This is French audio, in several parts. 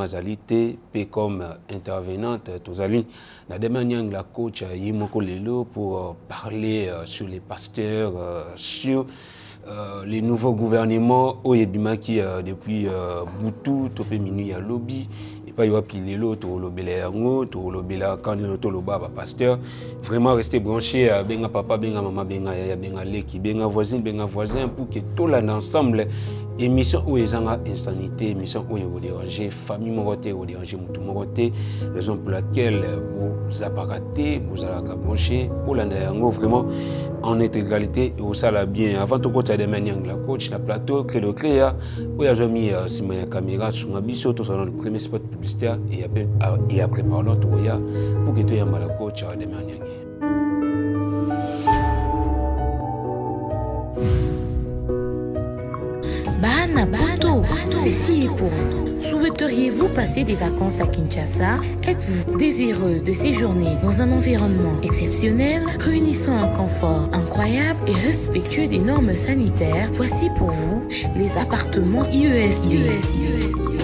Azalité, comme intervenante, Tozali, la demande la coach Yimoko Lelo pour parler sur les pasteurs, sur les nouveaux gouvernements au Yébima qui depuis Boutou, Topé Minuit à Lobby, et pas Yoapi Lelo, Tolobela Yango, Tolobela Kandino Toloba, pasteur. Vraiment rester branché à Benga Papa, Benga Maman, Benga Yaya, Benga Leki, Benga voisin, pour que tout l'ensemble. Émission où ils ont insanité, émission où ils vont déranger, famille moroté, vous déranger, moutou moroté, raison pour laquelle vous apparaissez, vous allez brancher, pour l'andayango vraiment en intégralité et au ça bien. Avant tout, côté de manière la coach, la plateau, créer le créa, où il y a mis ma caméra sur ma biseau, tout ça dans le premier spot publicitaire et après parlant, tout ya pour que tu aies la coach de manière. Bana, ceci est pour vous. Souhaiteriez-vous passer des vacances à Kinshasa? Êtes-vous désireux de séjourner dans un environnement exceptionnel, réunissant un confort incroyable et respectueux des normes sanitaires? Voici pour vous les appartements IESD.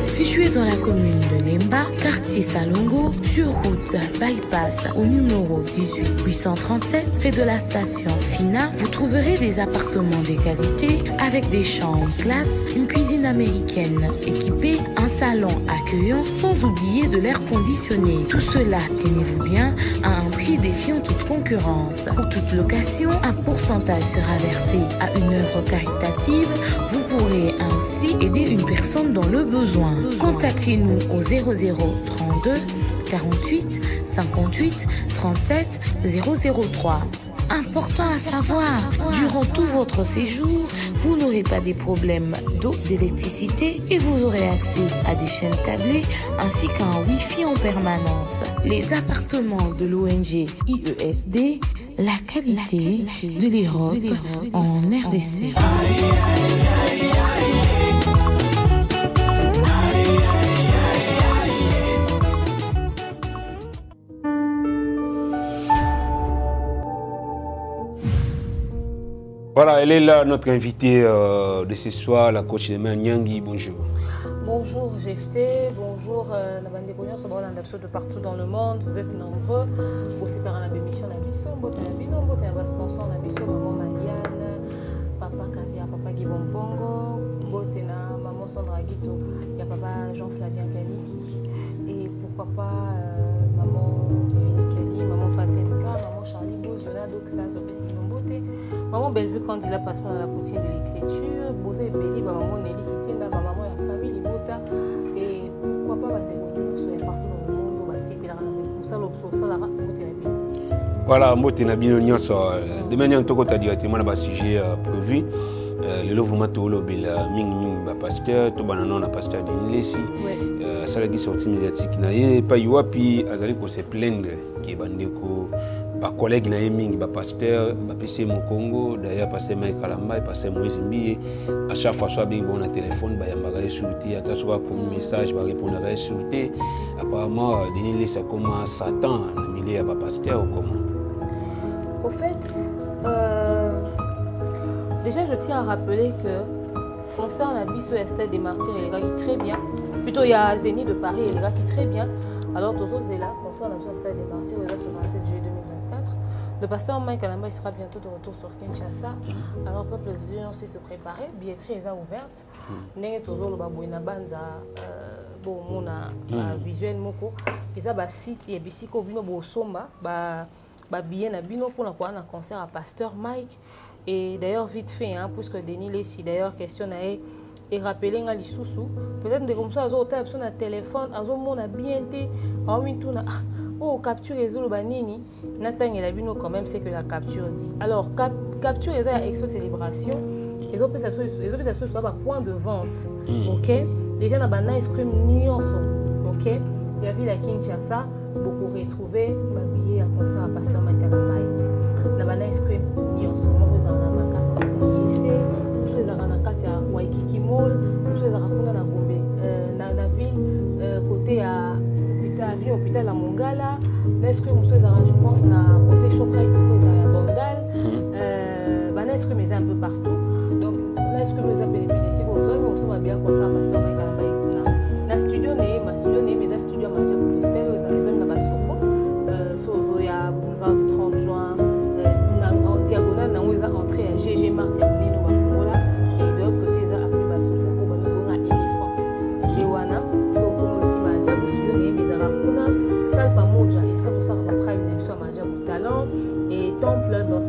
Situé dans la commune de Lemba, quartier Salongo, sur route bypass au numéro 18837, près de la station Fina, vous trouverez des appartements de qualité avec des chambres classe, une cuisine américaine équipée, un salon accueillant, sans oublier de l'air conditionné. Tout cela, tenez-vous bien, à un prix défiant toute concurrence. Pour toute location, un pourcentage sera versé à une œuvre caritative. Vous pourrez ainsi aider une personne dans le besoin. Contactez-nous au 0032 48 58 37 003. Important à savoir, durant tout votre séjour, vous n'aurez pas des problèmes d'eau, d'électricité et vous aurez accès à des chaînes câblées ainsi qu'à un Wi-Fi en permanence. Les appartements de l'ONG IESD, la qualité de l'Europe en RDC. Voilà, elle est là, notre invitée de ce soir, la coach Nema Nyangi. Bonjour. Bonjour GFT, bonjour la bande de Cognos, de partout dans le monde. Vous êtes nombreux. Vous aussi par la émission Nabiso, Botanabino, Botanabasponson, Nabiso, Maman Maliane, Papa Kavia, Papa Gibompongo, Botena, Maman Sandra Guito, il y a Papa Jean-Flavien Kaliki, et pourquoi pas Maman Divine Kali, Maman Patemka, Maman Charlie Bozona, Docta, Topesi Nombote, Maman Bellevue Candila, patron à la poutine de l'écriture, Bosé Belli, Maman Nelly Kitenda, Maman et la famille Libota, et pourquoi pas Batégo, partout dans le monde, on va se séparer pour ça, la rap, voilà, Motenabino Nyonso, de manière que tu as directement le sujet prévu. Le louvre tolo bila ming pasteur to banana na pasteur de Nilesi ça la qui sorti médiatique na ye pa yuapi azali ko se plaindre ki bandeko ba collègue na ming ba pasteur ba PC mon Congo d'ailleurs pasteur Mike Kalamba et pasteur Moïse Mbiye à chaque fois soit bien bon na téléphone ba yamba insulter ata soit comme message ba répondre à insulter apparemment de Nilesi comme Satan na milieu ya ba pasteur ou comment au fait déjà, je tiens à rappeler que concernant la Bisso Estelle des Martyrs, il est très bien. Plutôt, il y a Zénith de Paris, il est très bien. Alors, Tozo Zéla, concernant la Bisso Estelle des Martyrs, il est sur le 27 juillet 2024. Le pasteur Mike Kalamba sera bientôt de retour sur Kinshasa. Alors, le peuple de Dieu, on sait se préparer. Billetterie est ouverte. N'est Tozo le Babouina Banza, bon, mon visuel moko. Il y a un site, il y a un site qui est somba, billet na bino pour un concert à pasteur Mike. Et d'ailleurs, vite fait, hein, puisque Denis Lessi, d'ailleurs, questionne et rappelé à l'issoussou. Peut-être que comme ça, ils ont sur un téléphone, ils ont bien été, oh, capture les banini, Nathan et la bino quand même, c'est que la capture dit. Alors, capture les expo célébration, ils ont fait ça sur un point de vente. Ok? Les gens n'ont ice cream ni en son. Ok? Il y avait la Kinshasa, beaucoup retrouvé, billet à concert à pasteur Michael Mbaye. Nabana ice cream ni en son. À Waikiki Mall, nous sommes à Gombe, na ville côté à hôpital à Mongala, est-ce que nous sommes je pense na côté Shoprite à Bandal, est-ce que nous un peu partout, donc est-ce que nous avons bénéficié comme ça, nous sommes bien comme ça, pasteur Mike na studio né, ma studio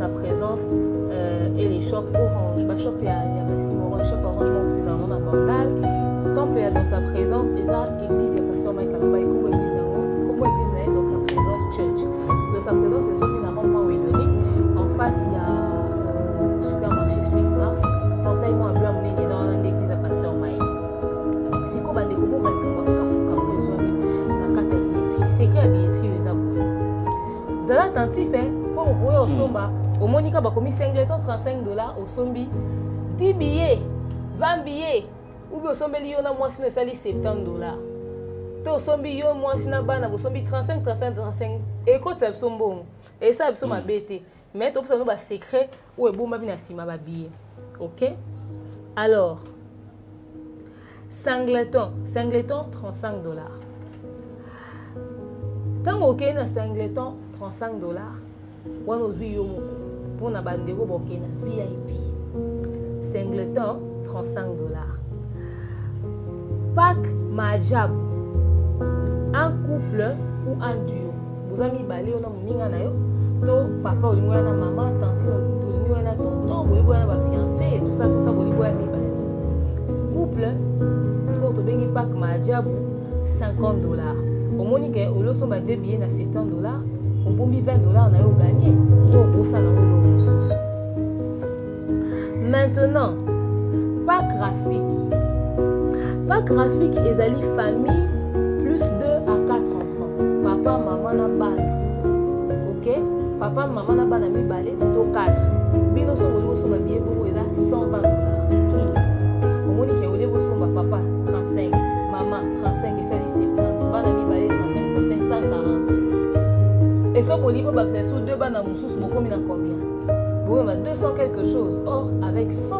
sa présence et les shops orange. Bah, shop, il y a Simoro, shop orange, on est dans Bandal. Temple, il y a dans sa présence, et ça, église, il y a pasteur Mike Alamba, et comment église dans sa présence, church. Dans sa présence, c'est une arrondement Wellering. En face, il y a supermarché Swiss Mart. Portail moi blanc, on est dans l'église à pasteur Mike. C'est quoi, bah, des gobos, bah, les zones, la carte à billetterie, secret à billetterie, les abonnés. Zala attentif, pour ouvrir au somba, au Monica, bah, commis $5, 35 au sombi, 10 billets, 20 billets. Ou bien au sombi, il y a moi, si on sali $70. Au sombi, il y a moi, si on a au sombi 35. Et quand ça est bon, et ça est ma bête. Mais tu as un secret où est bon, ma bien, si ma billet. Ok? Alors, singleton, $35. Tant que vous avez singleton, $35, vous avez pour na bandeko bokena VIP. Singleton, $35. Pack Majab, un couple ou un duo. Vous avez mis balé on a moninga na yo, to papa ou na maman, tante ou na tonton, ou na fiancé et tout ça vous avez mis balé. Couple, au to bengi pack Majab, $50. Au monique au lo somba 2 billets na $70. Au bombi $20 on a eu gagné. Au ça na maintenant, pack graphique. Pack graphique et ali famille plus 2 à 4 enfants. Papa, maman na bana. Ok? Papa, maman na bana mi balé to 4. Bino so bolo so ba billet pour eza $120. Au monique au le so ba papa 35, maman 35 et ça dit 70. Bana mi balé 35, 140. Et so boli bo ba c'est sous 2 bana mususu boko mi na combien? Bo ba 200 quelque chose. Or avec $120,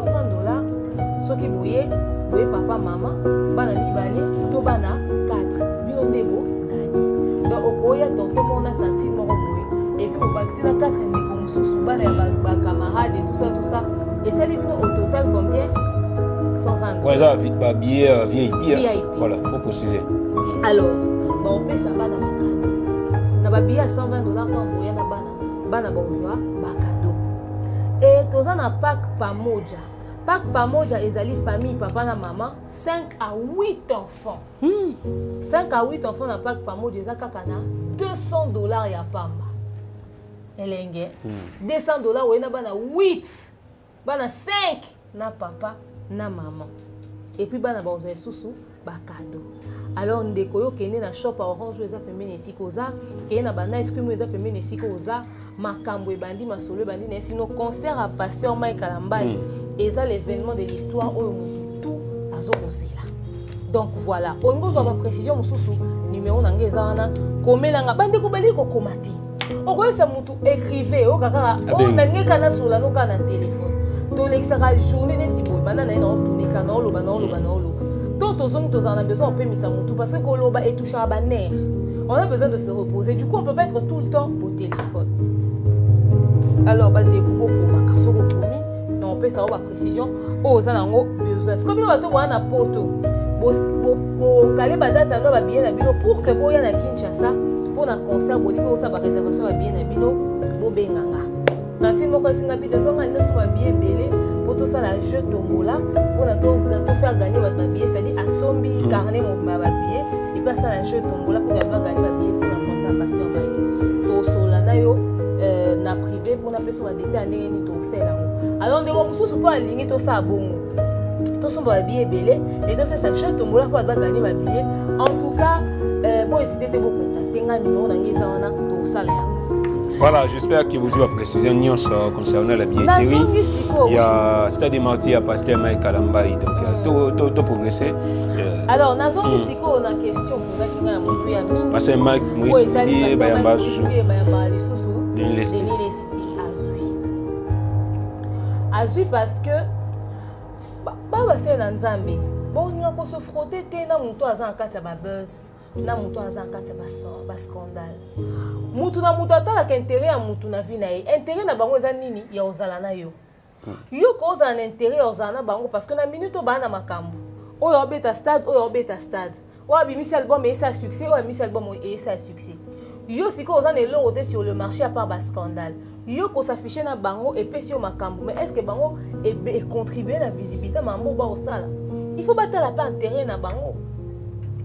ce qui bouillait papa, maman, bana mibale, to bana 4. Bino debo, gagné. Donc, au Koya, tonton, mon tantine, mon boy. Et puis, au Baxina 4, et comme sous bana, camarades et tout ça. Et ça, les bino au total, combien? $120. Ouais, ça, vite, billet VIP. Voilà, il faut préciser. Alors, on paie ça, bana, cadeau. Na billet à $120, quand on na bana, bourgeois, cadeau. Et tous en a pack pamoja. Pack pamoja ezali famille papa na maman 5 à 8 enfants. 5 à 8 enfants na pack pamoja ezaka kana $200 ya pamba. Elenge. $200 wena bana 8. Bana 5 na papa na maman. Et puis bana ba susu ba cadeau. Alors ndeko yo kende na shop à orange eza pembeni esikoza, kende na bana ice cream eza pembeni esikoza, makambo ebandi masolo ebandi na sino concert à pasteur Mike Alamba. Eza l'événement de l'histoire oyo tout azokosela. Donc voilà, ongo zo ba précision mususu numéro nanga eza wana komelanga bandi ko bali ko komati. Okoyo sa mutu écrivez o kaka o nangeka na sola no kana téléphone. To l'extra journée neti boy bana na no tunika no loba no loba no loba. Tous on a besoin de payer parce que Koloba est touché à la nerf. On a besoin de se reposer. Du coup, on peut pas être tout le temps au téléphone. Alors, on peut savoir la précision. Oh, ça n'a pas besoin. C'est comme si on a un poteau. Pour que vous ayez un Kinshasa, pour un concert, vous avez une réservation à bien pour Benganga. Quand il y a un billet, pour tout ça, la jeu tombola, pour faire gagner votre billet, c'est-à-dire à Sombi, carnet, mon billet, et puis ça, la jeu tombola pour avoir gagné votre billet pour un concert à Pasteur Mike. Tout cela, na privé, pour une personne à déter à n'ayez ni tout ça. Alors, on ne peut pas aligner tout ça à bon. Tout ça, va billet belé, et tout ça, ça jeu tombola pour avoir gagné votre billet. En tout cas, bon, si tu étais beaucoup contacté, on a tout ça là. Voilà, j'espère que vous avez précisé concernant la billetterie. Il y a Stade Marty à Pasteur Mike Alamba, donc tout progressé. Alors, nous avons une question pour vous. Pasteur Mike, Moïse, Bayamba, Azui parce que c'est un Nzambe. Bon, nous avons se frotter, nous avons un buzz. Na mutu azanka te ba scandale mutu na mutu atala ka intérêt ya mutu na vie na ye intérêt na bango eza nini ya ozala na yo yo ko ozala na intérêt ya ozala na bango parce que na minute ba na makambo oyo obeta stade oyo obeta stade oyo abimisi album esa succès oyo abimisi album esa succès yo siko oza ne lo sur le marché à part bas scandale yo ko s'afficher na bango et puis sur makambo mais est-ce que bango et contribuer à la visibilité mambo ba au sala il faut battre la pas intérêt na bango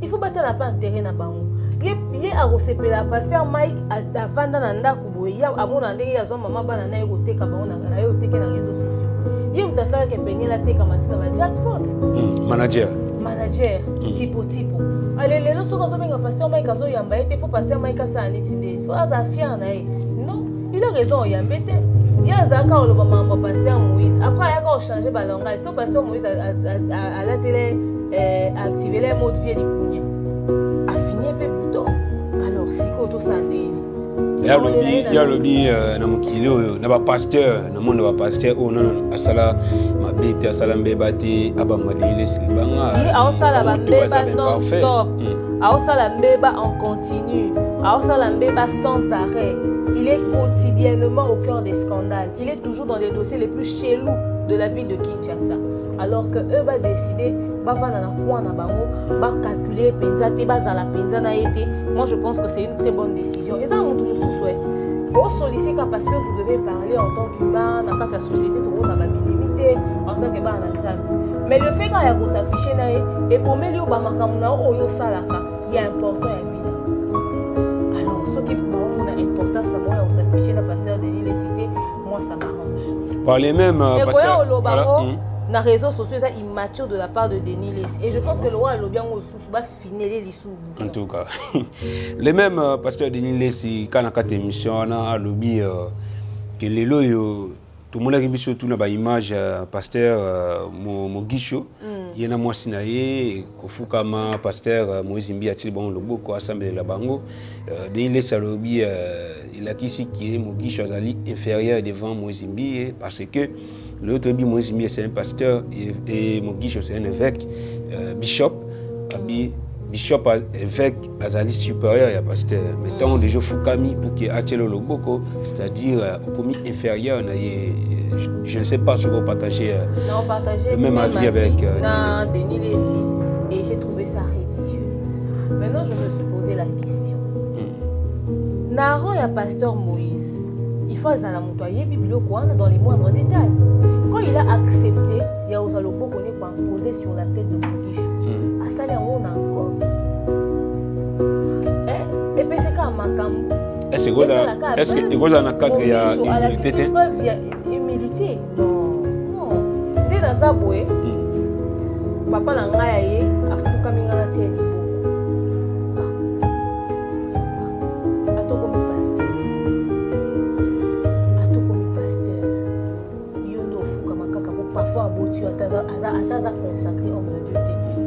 il faut battre la pas intérêt na bango ye a recépela pasteur Mike a vanda na ndako boye ya amona ndenge ya zo mama bana na yo teka bango na yo teka na réseaux sociaux ye mtasala ke penye la teka matika ba jackpot manager tipo allez lelo soko zo benga pasteur Mike azo yamba ete faut pasteur Mike asa niti nde faut aza fier na ye non il a raison yambete ya zaka oloba mama pasteur Moïse après ya ko changer ba langage so pasteur Moïse à la télé activer les modes vie lipunya a fini peu plutôt alors siko to sande ya lobi na mokilo na ba pasteur na monde ba pasteur oh non asala mabete asala mbeba te abanga dile silibanga a osala ba mbeba non stop a osala mbeba en continu a osala mbeba sans arrêt il est quotidiennement au cœur des scandales il est toujours dans les dossiers les plus chelous de la ville de Kinshasa alors que eux va décider va vendre na quoi na bango va calculer penza te bazala penza na été moi je pense que c'est une très bonne décision et ça montre nous souhait au solliciter parce que vous devez parler en tant qu'humain dans la société tout ça va limiter en tant que bana nzambe mais le fait quand ya ko s'afficher na et pour melio ba makamuna oyo salaka il est important évidemment alors ce qui ba a importance ça moi on s'afficher la pasteur Denis les citer moi ça m'arrange par les mêmes pasteur na réseaux sociaux ça immature de la part de Denis Les et je pense que le roi Lobian au sous va finir les sous en tout cas les mêmes pasteur Denis Les quand na quatre émission na lobby que les loyo tout le monde a vu surtout na ba image pasteur Mogisho yena mwasi na ye kofukama pasteur Moïse Mbi atili bon lobo ko assemblée la bango Denis Les lobby il a qui est Mogisho azali inférieur devant Moïse Mbi parce que l'autre Moïse Mbi c'est un pasteur et Mogisho c'est un évêque bishop bishop évêque azali supérieur à pasteur mettons déjà fukami pour que atelo loboko c'est-à-dire au commis inférieur je ne sais pas si vous partagez le même avis avec Denis Lessi et j'ai trouvé ça ridicule. Maintenant je me suis posé la question Naro et pasteur Moïse il faut dans la montoyer biblique dans les moindres détails quand il a accepté il y a aux loboko qu'on est posé sur la tête de Mogisho à ça on a encore et puis c'est quand Makambo est-ce que vous avez un cadre il y a humilité non dès dans ça boy papa na ngaye afuka minga na tie liboko atoko mi pasteur yondo fuka makaka pour papa abotu ataza consacré homme de Dieu te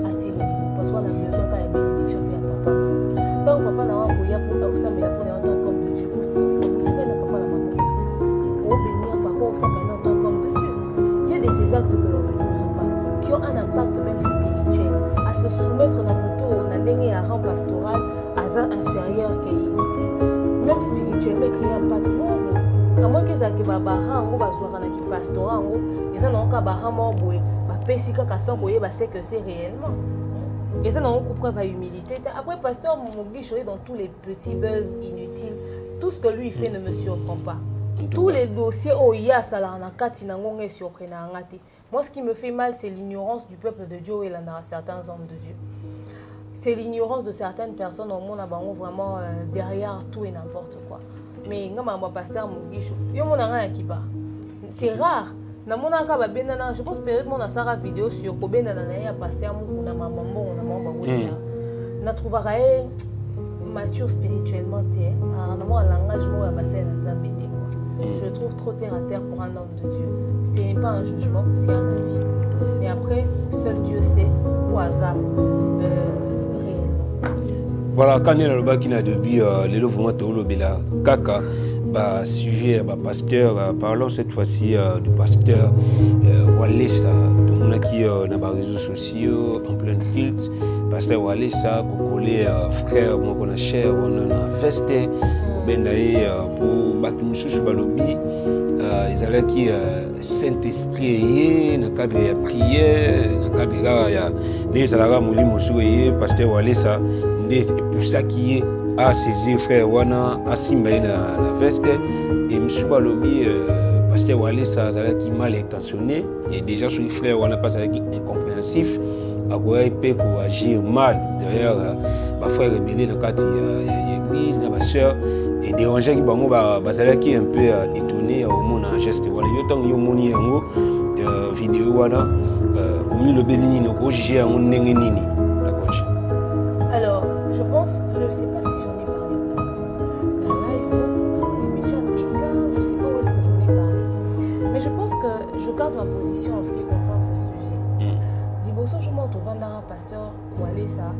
atie liboko parce qu'on a besoin quand il y a bénédiction pour papa donc papa na wa boya pour osamela pour en tant qu'homme de Dieu aussi bien na papa na makamiti au bénir papa osamela en tant qu'homme de Dieu il y a de ces actes que l'on ne pose pas qui ont un impact même spirituel à se soumettre dans le moto dans le rang pastoral à un inférieur que même spirituellement créer un impact à moins qu'ils aient que babarango bazouara qui pastorango ils ont encore baramo boy ba pesika kasa boye ba c'est que c'est réellement et ça n'ont aucune preuve à humilité après pasteur Mogisho est dans tous les petits buzz inutiles tout ce que lui fait ne me surprend pas tous les dossiers oh ya salana kati na ngongé surprenant ngati. Moi, ce qui me fait mal, c'est l'ignorance du peuple de Dieu et là, dans certains hommes de Dieu. C'est l'ignorance de certaines personnes au monde vraiment derrière tout et n'importe quoi. Mais pasteur Mogisho, c'est rare. Je pense que mon a vidéo sur pasteur na trouverai mature spirituellement un langage je le trouve trop terre à terre pour un homme de Dieu. Ce n'est pas un jugement, c'est un avis. Et après, seul Dieu sait au hasard réellement. Voilà, quand il y a le qui n'a depuis les louvements de Kaka, sujet, pasteur, parlons cette fois-ci du pasteur Wallace, tout le monde qui est dans les réseaux sociaux, en plein culte, pasteur Walesa collé frère mon qu'on a cher on a festé ben d'ailleurs pour battre mususu balobi ils allaient qui Saint-Esprit dans le cadre de prière dans le cadre de des alaga molimo soué pasteur Walesa c'est pour ça qui est à saisir frère wana à simba la veste et monsieur balobi pasteur Walesa allaient qui mal intentionné et déjà sur frère wana pas avec incompréhensif à quoi il peut pour agir mal derrière ma frère rebelle dans le cadre de l'église ma soeur et déranger qui bango bazala qui un peu étonné au monde en geste voilà yo tant yo moni yango vidéo wana au milieu le belini no ko juger en ndenge nini d'accord. Alors je pense, je ne sais pas si j'en ai parlé dans live l'émission TK, je sais pas où est-ce que j'en ai parlé mais je pense que je garde ma position en ce qui concerne ce sujet. Liboso je monte au Vandara pasteur Walesa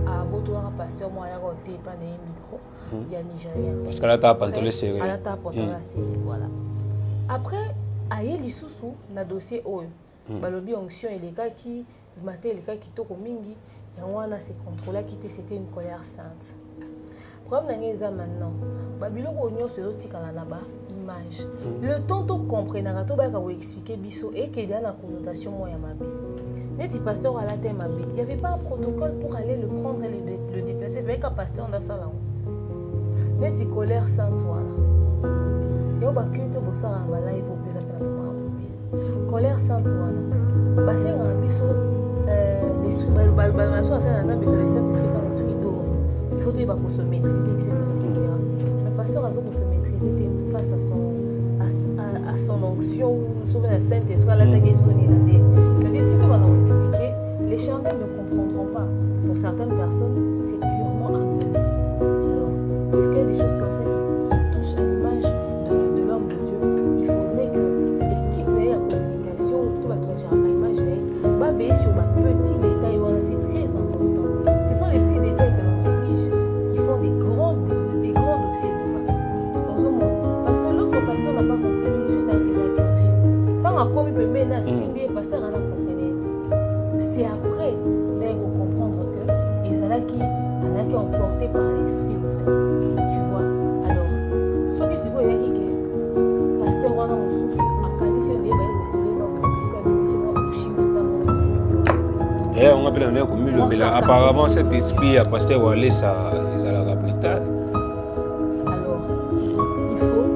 à Botoara pasteur moi ya roté pas des micro. Il y a Nigérien. Parce qu'elle a tapé pantalon serré. Elle a tapé pantalon serré, voilà. Après, aïe l'issoussou na dossier OE. Balobi onction et les gars qui maté les gars qui toko mingi, et on a ces contrôles qui c'était une colère sainte. Problème n'a maintenant. Babilo onyo se doti kala naba image. Le temps to comprendre na to ba ka expliquer biso et qu'il y a la connotation moya mabe. Neti pasteur à la thème mabe. Il y avait pas un protocole pour aller le prendre et le déplacer avec un pasteur dans sa langue. Neti colère sainte wana yo bakuto bosara mbala ipo pesa pena mama colère sainte wana basenga biso l'esprit balbalation à ça nzambe que le Saint-Esprit dans l'esprit d'eau il faut dire pour se maîtriser etc. Le pasteur a besoin de se maîtriser face à son onction sur le Saint-Esprit la tête sur les titres on va expliquer les charnels ne comprendront pas pour certaines personnes c'est purement un buzz. Parce qu'il y a des choses comme ça qui touchent à l'image de l'homme de Dieu. Il faudrait que l'équipe ait la communication, tout va à l'image, va veiller sur les petits détails. Voilà, c'est très important. Ce sont les petits détails que l'on néglige qui font des grands dossiers demain. Parce que l'autre pasteur n'a pas compris tout de suite avec les actions. Tant qu'on comme il peut mener à Simbi, le pasteur en a compris. C'est après qu'on comprendre que les alaks qui sont emportés par l'esprit. Tu vois, alors, ce qui se peut dire que pasteur Wana Moussou a candidaté au débat et on appelle un comme le mais apparemment cet esprit à pasteur Walesa ils allaient plus tard. Alors, il faut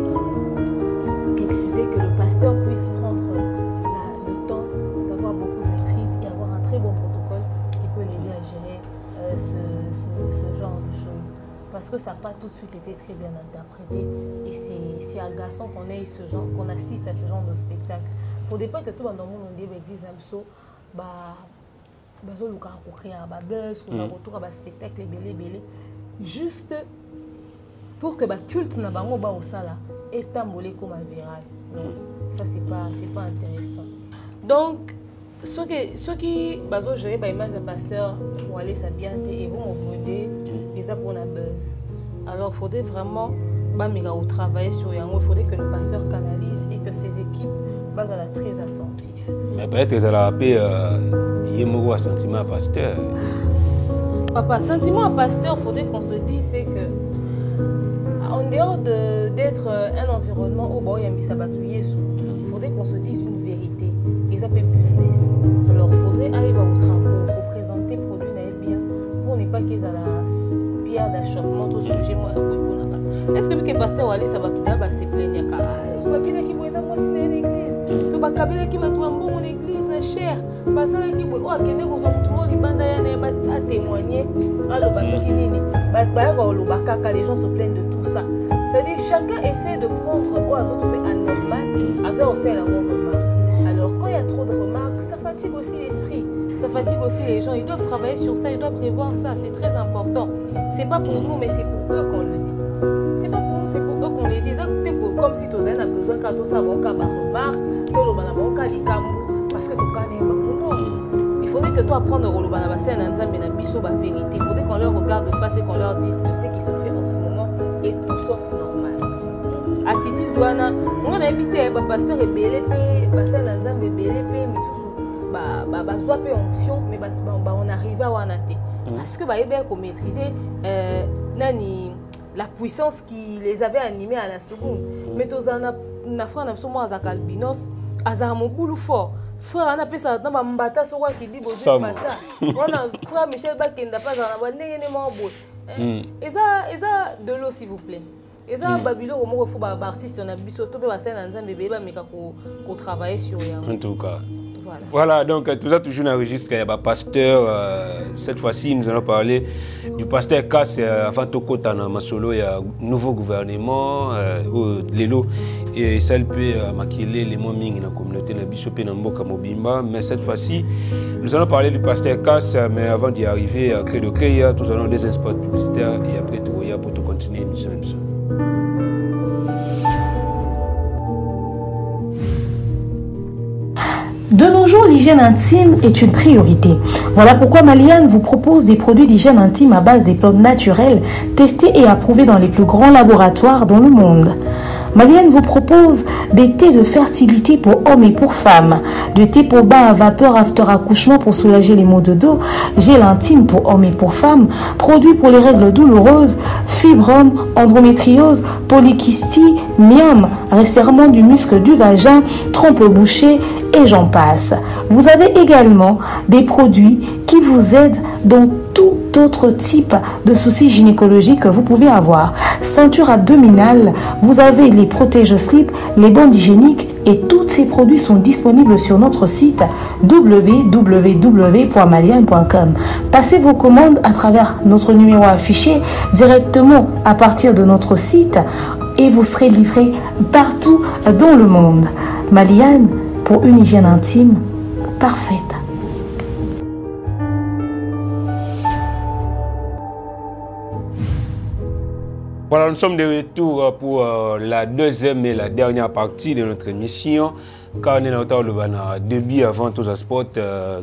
excuser que le pasteur puisse prendre le temps d'avoir beaucoup de maîtrise et avoir un très bon protocole qui peut l'aider à gérer ce genre de choses. Parce que ça n'a pas tout de suite été très bien interprété et c'est agaçant qu'on assiste à ce genre de spectacle. Pour des fois que tout le monde dit l'église Namso, spectacle belé juste pour que le culte n'a pas au sala et tambolé comme un viral. Ça c'est pas intéressant. Donc ceux qui gérer l'image de pasteur pour aller s'habiller et vont modder les pour la buzz. Alors il faudrait vraiment travailler sur Yango, il faudrait que le pasteur canalise et que ses équipes soient très attentifs. Mais peut-être que la paix un sentiment à pasteur. Papa, sentiment à pasteur, il faudrait qu'on se dise c'est que en dehors d'être un environnement où il y a il faudrait qu'on se dise une vérité. Ils appellent business. Alors il faudrait aller au travail pour présenter produit bien pour ne pas qu'ils aient la pierre d'achoppement au sujet. Est-ce que le pasteur Wally ça va tout d'abord se plaindre tu vas bien qui boit dans l'église tu vas cabiner qui va tout en bon l'église la chair parce que qui boit oh kene ko zo li banda ya na témoigner alors parce que nini les gens se plaignent de tout ça. C'est-à-dire chacun essaie de prendre aux autres anormal à ça aussi la remarque. Alors quand il y a trop de remarques ça fatigue aussi l'esprit, ça fatigue aussi les gens. Ils doivent travailler sur ça, ils doivent prévoir ça, c'est très important. C'est pas pour nous mais c'est pour eux qu'on le dit. C'est pas pour nous, c'est pour eux qu'on les dit. Comme si tu as besoin quand tu as remarque, parce que tu connais pas. Il faudrait que toi apprendre la vérité. Il faudrait qu'on leur regarde de face et qu'on leur dise que ce qui se fait en ce moment est tout sauf normal. Attitude douana, on a évité le pasteur et BLP, mais on arrive à Wanate. parce que ils maîtriser la puissance qui les avait animés à la seconde. Mais tous na frère absolument azaka albinos azaka mobulu fort. Frère on appelle ça dans mbata so qui dit bozo mbata. On a frère Michel Bakenda pas dans la ndenge ne mambo. Et ça de l'eau s'il vous plaît. Et ça Babylone au moins faut ba artiste on a biso to ba scène nzambe beba meka ko travailler sur ya. En tout cas. Voilà, donc tout ça toujours enregistré. Il y a un pasteur, cette fois-ci nous allons parler du pasteur Cass avant Tokota dans Masolo. Il y a un nouveau gouvernement, Lelo, et ça peut maquiller les mots dans la communauté de Bishopé Namboka Mobimba. Mais cette fois-ci, nous allons parler du pasteur Cass, mais avant d'y arriver, clé de clé, nous allons des spots publicitaires et après tout, pour tout continuer l'émission. De nos jours, l'hygiène intime est une priorité. Voilà pourquoi Maliane vous propose des produits d'hygiène intime à base des plantes naturelles, testés et approuvés dans les plus grands laboratoires dans le monde. Maliane vous propose des thés de fertilité pour hommes et pour femmes, du thé pour bain à vapeur after accouchement pour soulager les maux de dos, gel intime pour hommes et pour femmes, produits pour les règles douloureuses, fibrome, endométriose, polykystie, myome, resserrement du muscle du vagin, trompe bouchée et j'en passe. Vous avez également des produits qui vous aident dans tout autre type de soucis gynécologiques que vous pouvez avoir. Ceinture abdominale, vous avez les protège-slip, les bandes hygiéniques et tous ces produits sont disponibles sur notre site www.maliane.com. Passez vos commandes à travers notre numéro affiché directement à partir de notre site et vous serez livré partout dans le monde. Maliane, pour une hygiène intime parfaite. Voilà, nous sommes de retour pour la deuxième et la dernière partie de notre émission. Quand on est dans le début avant tous les spots,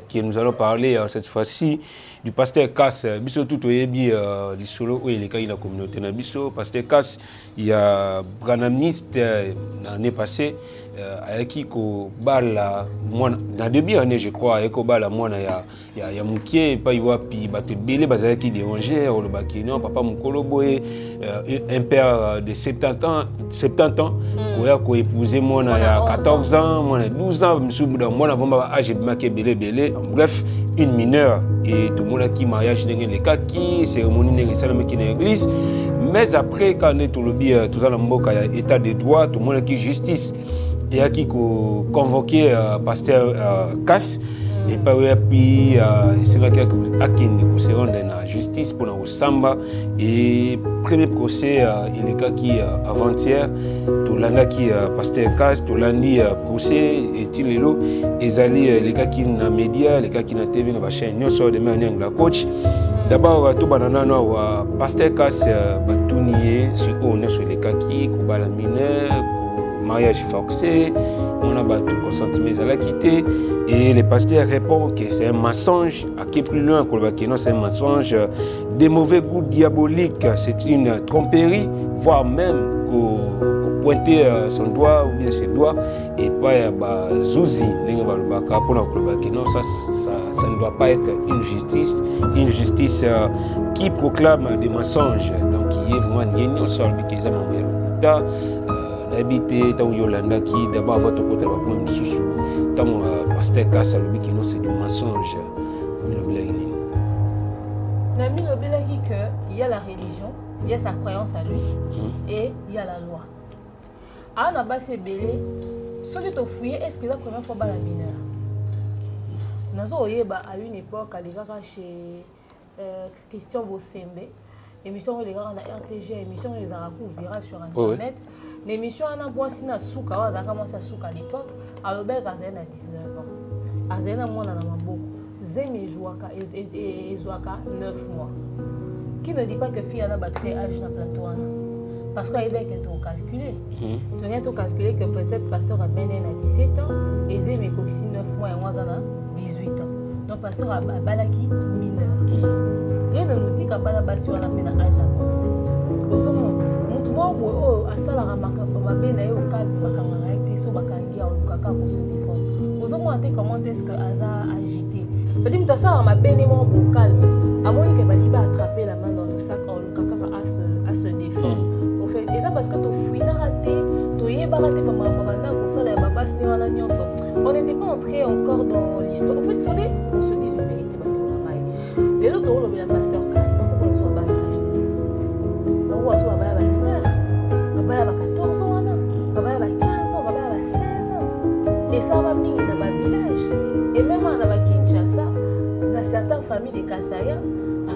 qui nous allons parler cette fois-ci du pasteur Cass. Biso tout au début, du solo où il est dans la communauté de Biso. Pasteur Cass, il y a Branamiste l'année passée, avec qui ko bala moi dans début année je crois avec ko bala moi il y a mukie pas il pi bato belé bazala qui déranger au le bakino papa mukolo boy un père de 70 ans ko épouser moi il y a 14 ans moi 12 ans monsieur moi avant âge maké belé bref une mineure et tout le monde qui mariage dans les cas qui cérémonie dans salle qui dans l'église mais après quand on est tout le bien tout ça dans mboka état de droit tout le monde qui justice et à qui convoqué pasteur Cass et par puis c'est là qu'il se rend dans la justice pour la samba et premier procès il est cas qui avant-hier tout l'année qui pasteur Cass tout lundi procès et tilelo et ali les gars qui na média les gars qui na TV na chaîne nous sort de manière la coach d'abord tout banana no pasteur Cass batunier sur on est sur les cas qui kubala mineur mariage forcé, on a battu le consentement à la quitter et le pasteur répond que c'est un mensonge, à qui plus loin que non c'est un mensonge, des mauvais goûts diaboliques, c'est une tromperie, voire même pointer son doigt ou bien ses doigts et pas zouzi, non ça ne doit pas être une justice qui proclame des mensonges, donc qui est vraiment nié, on sort du qu'ils aiment habité tant Yolanda qui d'abord votre côté va prendre sous tant pasteur Cass qui non c'est du mensonge Nami Lobelaki que il y a la religion, il y a sa croyance à lui et il y a la loi. À na base belé celui qui fouillé est-ce que la première fois la mineur nazo oyeba à une époque à l'égard chez Christian Bosembe émission les gars na RTG émission les araku virale sur internet. L'émission a un na souka a commencé à souka à l'époque à l'obel Kazen à 19 ans Azena moi na maboko zeme jouaka et jouaka 9 mois qui ne dit pas que fille a accès âge na plateau parce qu'il y a des gens calculé tu as calculé que peut-être pasteur a mené à 17 ans et zeme coxi 9 mois et moi à 18 ans donc pasteur a balaki mineur rien ne nous dit qu'à bala basi on a mené à âge avancé moi asala mabe na yo calme bakanga été so bakangi ya lukaka pour se défendre ozo monter comment est-ce que aza agité c'est-à-dire que ça mabe ne mo calme à moins que Baliba attraper la main dans le sac en le caca à se défendre. Au fait, et ça parce que tu fouilles la raté, tu y es baraté par ma comme ça, la baba se on n'était pas entré encore dans l'histoire. En fait, il faudrait qu'on se dise une vérité. Les autres, on a pasteur casse, pas qu'on soit bas l'âge. On soit bas à mineur, baba à 14 ans, baba à 15 ans, baba à 16 ans. Et ça va mis dans ma village. Et même en Kinshasa, dans certaines familles de Kassaya,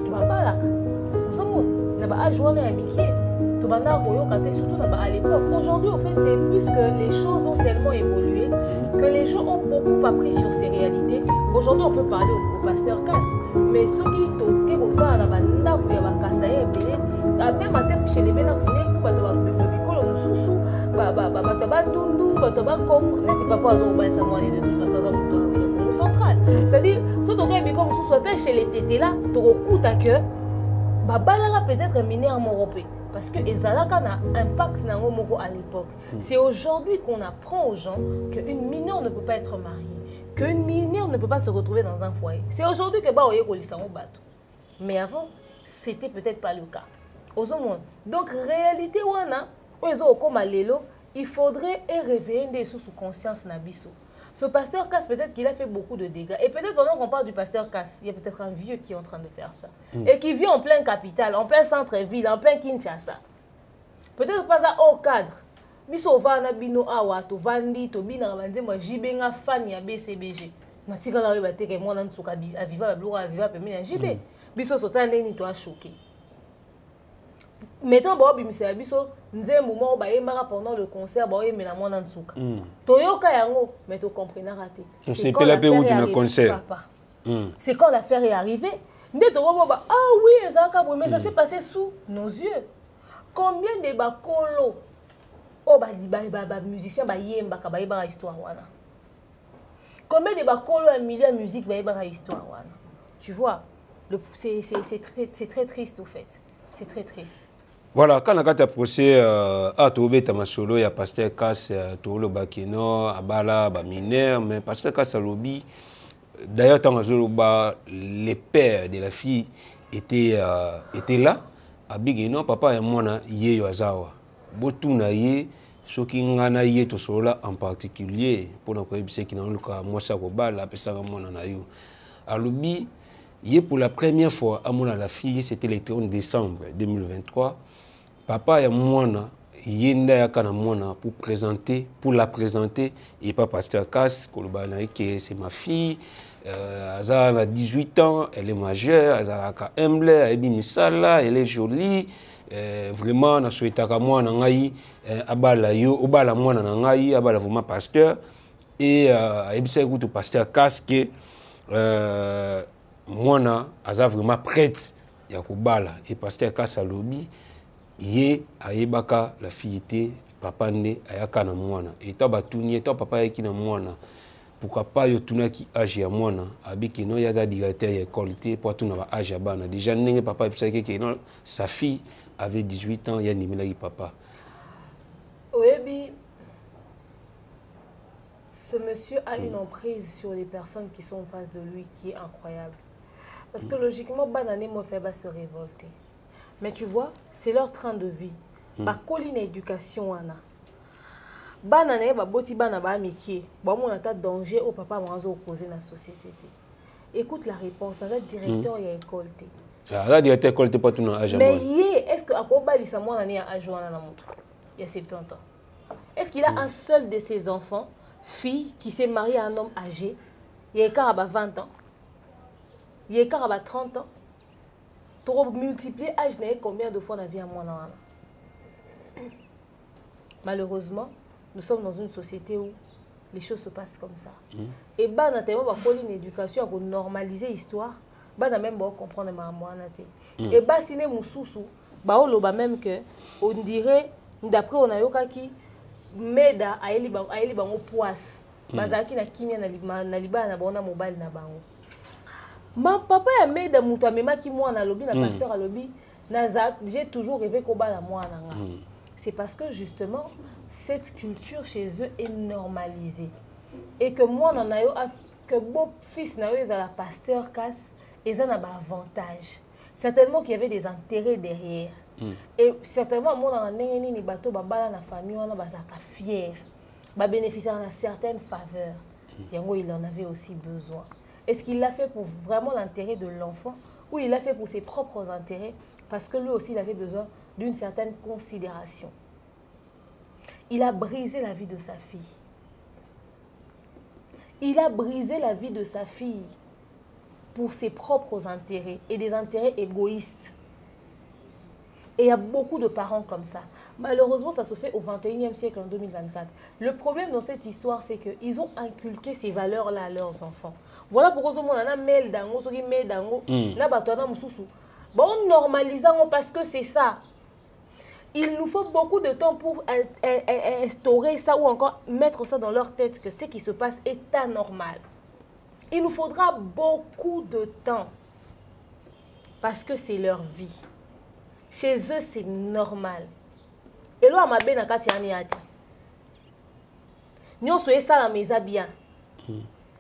tu vas pas là. Nous sommes à joindre à Mickey. Tu vas surtout à l'époque. Aujourd'hui, en fait, c'est plus que les choses ont tellement évolué que les gens ont beaucoup appris sur ces réalités. Aujourd'hui, on peut parler au pasteur Casse. Mais ceux qui toquent au cas de banda pour y avoir Kassaya, même à chez les bénins, central. C'est-à-dire, ce que comme sous soit chez les tétés là, tu recoutes à cœur, peut-être miné en Europe. Parce que Ezalaka a un impact à l'époque. C'est aujourd'hui qu'on apprend aux gens qu'une mineure ne peut pas être mariée, qu'une mineure ne peut pas se retrouver dans un foyer. C'est aujourd'hui que mais avant, c'était peut-être pas le cas. Donc, réalité, il faudrait réveiller des sous conscience nabiso. Ce pasteur Casse, peut-être qu'il a fait beaucoup de dégâts. Et peut-être pendant qu'on parle du pasteur Casse, il y a peut-être un vieux qui est en train de faire ça. Et qui vit en pleine capitale, en plein centre-ville, en plein Kinshasa. Peut-être pas ça au cadre. Biso vana bino awa to vandi to bina banze moi jibenga fan ya BCBG. Na tika la ba teke moi nan suka bi aviva ba aviva pe mina jibe. Biso sotande ni to a choqué. Mettons bon bimisa biso nze moment ba yembaka pendant le concert ba yemela moi nan suka. Toyoka yango mais to comprenez raté. C'est quand la période du concert. C'est quand l'affaire est arrivée. Nde to ba ah oui ezaka mais ça s'est passé sous nos yeux. Combien de bakolo oh musiciens yemba ka ba histoire wana. Combien de bakolo un million de musique ba histoire wana. Tu vois, c'est très triste au fait. C'est très triste. Voilà, quand on a un procès à Toubé Tamasolo, il y a pasteur Casse, Toulo Bakino, Abala, Mineur, mais pasteur Casse à Lobby. D'ailleurs, les pères de la fille étaient là. À Bigino, papa et moi, yé yoazawa. Botuna yé, ce qui ngana yé to sola en particulier, pour nous connaître qui n'ont le cas, moi ça va la personne mon anayu. À Lobby, yé pour la première fois à mon la fille, c'était le 30 décembre 2023. Papa et moi, yé nda kana mona pour la présenter et pas pasteur Casse, que c'est ma fille. Elle a 18 ans, elle est majeure, elle a humble, elle est jolie. Vraiment, je souhaite que moi, je vraiment pasteur. Et je pasteur Casse que moi, je suis vraiment prête. Et pasteur Casse à lobby, il a la fille papa né ayaka na mwana. Et toi, papa qui na mwana. Pourquoi pas yo tuna ki âge ya mwana abiki no yaza directeur ya qualité pour tout na âge ya bana déjà nenge papa epsaki que non sa fille avait 18 ans ya nimela papa. Oyebi ce monsieur a une emprise sur les personnes qui sont en face de lui qui est incroyable. Parce que logiquement banane mo fait se révolter. Mais tu vois, c'est leur train de vie. Ba colline éducation wana. Banane ba boti bana ba miki ba mon ata danger au papa mwanzo opposé na société. Écoute la réponse à la directeur ya école té. Ah la directeur école té pas tout na âge. Mais est-ce que akoba sa mwana ni âge wana na mutu? Il y a 70 ans. Est-ce qu'il a un seul de ses enfants, fille qui s'est marié à un homme âgé? Il y a 20 ans. Il y a 30 ans. Pour multiplier âge combien de fois on a vu à mwana? Malheureusement, nous sommes dans une société où les choses se passent comme ça. Et bah, notamment, une éducation pour normaliser l'histoire, bah, même pour comprendre ma moanate. Et bah, si nous sommes bah, on le même que on dirait, d'après on a eu qui meda aeli bango poisse, bazaki na kimia na liba na bona mobile na bango. Ma papa a meda mutu amema ki moi na lobby na pasteur à lobby, j'ai toujours rêvé qu'on bat la moi na. C'est parce que justement cette culture chez eux est normalisée. Et que moi, que beau fils n'a eu à la pasteur Casse ils ont un avantage. Certainement qu'il y avait des intérêts derrière. Et certainement, moi, dans les bateaux, la famille, on a fier, bénéficier de certaines faveurs. Yango, il en avait aussi besoin. Est-ce qu'il l'a fait pour vraiment l'intérêt de l'enfant ou il l'a fait pour ses propres intérêts parce que lui aussi, il avait besoin d'une certaine considération? Il a brisé la vie de sa fille. Il a brisé la vie de sa fille pour ses propres intérêts et des intérêts égoïstes. Et il y a beaucoup de parents comme ça. Malheureusement, ça se fait au 21e siècle, en 2024. Le problème dans cette histoire, c'est qu'ils ont inculqué ces valeurs-là à leurs enfants. Voilà pourquoi on a mail dango, on normalise parce que c'est ça. Il nous faut beaucoup de temps pour instaurer ça ou encore mettre ça dans leur tête que ce qui se passe est anormal. Il nous faudra beaucoup de temps parce que c'est leur vie. Chez eux, c'est normal. Et là, ma belle,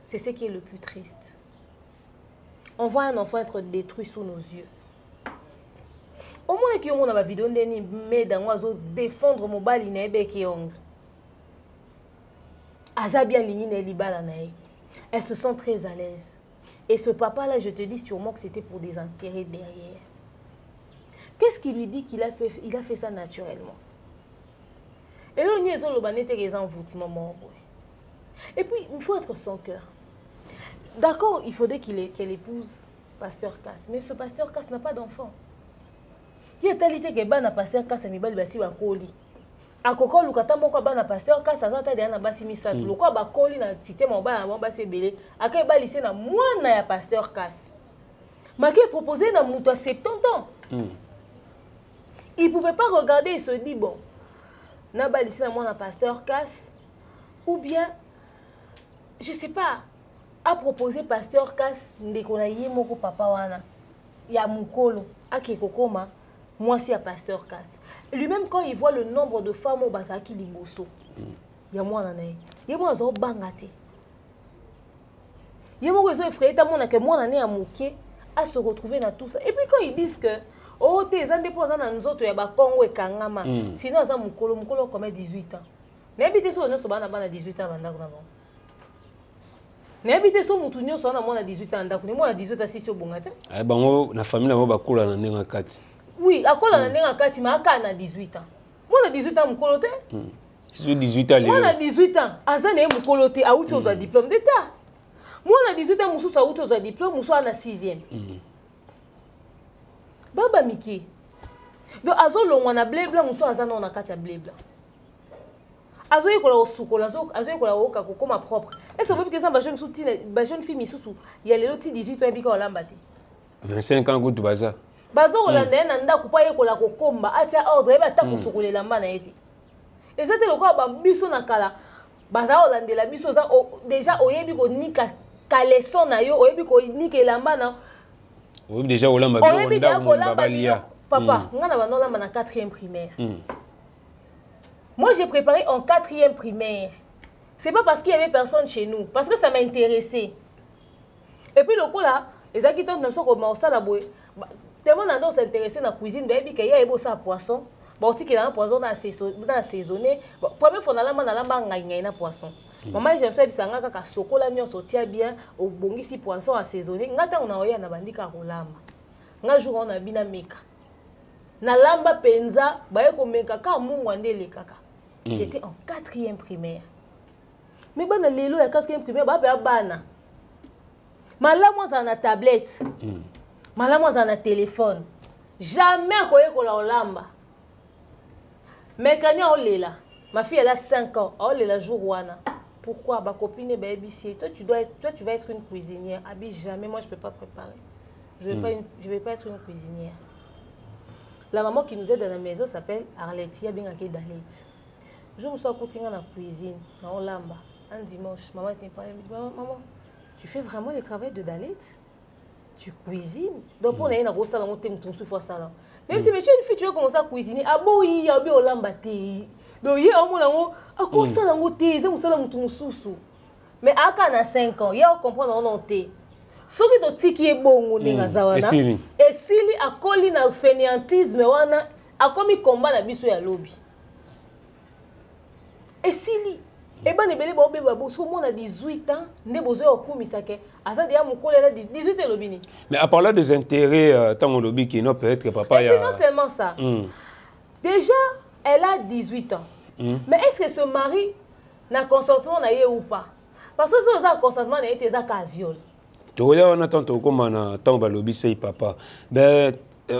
c'est ce qui est le plus triste. On voit un enfant être détruit sous nos yeux. Au moins, qui ont ma vidéo, défendre mon bal, il elle se sent très à l'aise. Et ce papa-là, je te dis sûrement que c'était pour des intérêts derrière. Qu'est-ce qui lui dit qu'il a fait, il a fait ça naturellement? Et là, on y est envoûtement. Et puis, il faut être sans cœur. D'accord, il faudrait qu'elle épouse Pasteur Cass. Mais ce Pasteur Cass n'a pas d'enfant. Il y a talité que ban Pasteur Cass a mis basi ba koli. Akoko lukata moko bana Pasteur Cass azata de na basi misatu. Lokwa ba koli na cité mon bana mon basi belé. Akai ba lycée na mwana ya Pasteur Cass. Maki proposé na muto à 70 ans. Il ne pouvait pas regarder et se dire, bon, n'a pas lycée na mwana Pasteur Cass. Ou bien, je ne sais pas, a proposé Pasteur Cass ndeko na ye moko papa wana. Ya mukolo, ake kokoma, moi si à Pasteur Cass. Lui-même, quand il voit le nombre de femmes au Bazaki Liboso, il y a moi en année. Il y a moi en bangate. Il y a moi qui effrayé, que moi en année à mouquer, à se retrouver dans tout ça. Et puis quand ils disent que, oh, t'es indépendant dans nous autres, il y a Congo et Kangama. Sinon, ils ont mukolo comme 18 ans. N'habitez sur nous, on a 18 ans. N'habitez sur nous, on a 18 ans. Moi, 18 ans, si c'est bon. Eh ben, la famille, on va couler dans les quatre. Oui, à quoi on a 4 mais à 18 ans. Moi, on a 18 ans, mukolote. Si 18 ans, moi, on a 18 ans. Azan est mukolote, à où tu as un diplôme d'État. Moi, on a 18 ans, moussou, à où tu as un diplôme, moussou, on a 6e. Baba Miki. Donc, azo lo on a blé blanc, moussou, azan on a 4 blé blanc. Azo y kola osukola, azo y kola oka kokoma propre. Et ça veut dire que ça, jeune fille, missoussou, il y a les lotis 18 ans, et puis qu'on l'a battu. 25 ans, goûte baza. Bazo Hollandais nanda kupa yekola kokomba atia ordre eba ta kusukulela mbana yeti. Et c'était le quoi biso na kala. Baza Hollandais la biso za déjà oyebi ko nika kaleson na yo oyebi ko nika elamba na. Oyebi déjà olamba bi onda babalia. Papa, ngana bana olamba na 4e primaire. Moi j'ai préparé en 4e primaire. C'est pas parce qu'il y avait personne chez nous, parce que ça m'intéressait. Et puis le coup là, les acquittantes ne sont comme ça la boue. Tellement on s'intéressait dans la cuisine, il y a un poisson. Bon, il y a un poisson dans saisonné. Première fois, on a un poisson. Maman, je me suis dit que le chocolat est bien, au bon ici poisson assaisonné. On a un bandika rolamba. Un jour, on a bien meka. Na lamba penza, ba ko meka ka mungwande le kaka. J'étais en 4e primaire. Mais bana lelo ya 4e primaire, ba ba bana. Malamu za na tablette. Malamu za na téléphone. Jamais koye ko la olamba. Mais quand on est là, ma fille elle a 5 ans, elle est là jour wana. Pourquoi ma copine est babysitter? Toi tu vas être une cuisinière. Abi jamais, moi je peux pas préparer. Je vais pas être une cuisinière. La maman qui nous aide dans la maison s'appelle Arlette, il y a bien qui Dalet. Je me suis accoutumée dans la cuisine, dans Olamba, un dimanche. Maman était parlé, elle me dit maman, tu fais vraiment le travail de Dalet? Tu cuisines? Donc pour aller dans le salon, tu me souffles salon. Même si tu es une fille, tu vas commencer à cuisiner. Ah bon, il y a bien Olamba té. Donc il y a un moment à quoi salon té, c'est mon salon mon soussou. Mais à quand on a 5 ans, il y a comprendre on té. soki totiki ebongo ndenge zawana esili akoli na fainéantisme wana akomi combat na biso ya lobi esili eba nebele ba obeba bo so mona 18 ans nde bozo okumisa ke aza dia mokolo la 18 elobini. Mais à parler des intérêts tant on lobi qui non peut-être papa ya non seulement ça. Déjà elle a 18 ans. Mais est-ce que ce mari n'a consentement na ye ou pas? Parce que ça a consentement na ye te za ka viol. To ya on attend to comme na tant ba lobi sei papa. Ben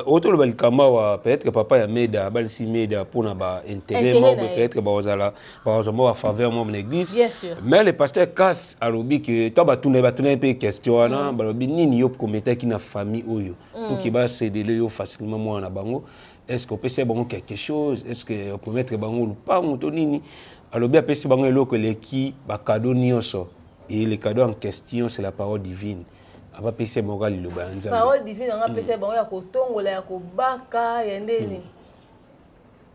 auto le kama peut-être papa ya meda bal si meda pour na ba intérêt mo peut-être ba ozala ba ozamo a faveur mo l'église. Bien sûr. Mais le pasteur casse à lobi que to ba tourner un peu question na ba lobi nini yo commettre qui na famille oyo pour qu'il ba céder yo facilement moi na bango. Est-ce qu'on peut faire quelque chose? Est-ce qu'on peut mettre bango ou pas ou nini? Alors bien peut se bango lo que les qui ba cadeau nyonso et le cadeau en question c'est la parole divine. Aba pese moral lo ba nzambe. Parole divine nga pese bango ya kotongola ya kobaka ya ndeni.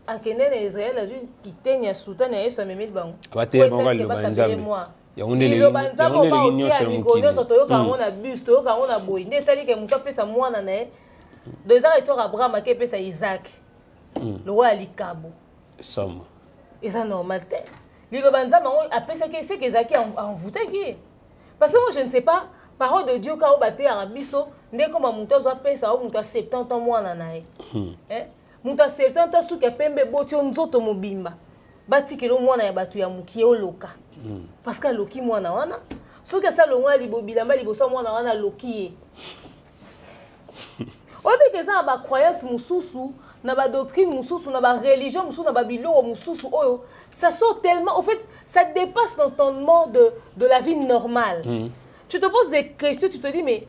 Akende na Israël a juste kitenya sultan ya Yesu amemeli bango. Aba te moral lo ba nzambe. Ya onde le l'union sur mon qui. So toyo ka ngona bus toyo ka ngona boy. Ne sali ke muto pesa mwana na e. Deux ans histoire Abraham a pesa Isaac. Le roi Alikabo. Somme. Et ça normal te. Lilo banza bango a pesa ke c'est que Isaac envoûté qui. Parce que moi je ne sais pas parole de Dieu quand on battait arabiso ndé comme muto zo pesa o muto 70 ans mwana na e. Muto 70 ans suka pembe botio nzoto mobimba. Batikelo mwana ya batu ya mukie oloka. Parce que loki mwana wana suka sa longwa libobila liboso mwana wana loki. Obi que ça ba croyance mususu na ba doctrine mususu na ba religion mususu na ba bilo mususu oyo ça sort tellement en fait ça dépasse l'entendement de la vie normale. Tu te poses des questions, tu te dis mais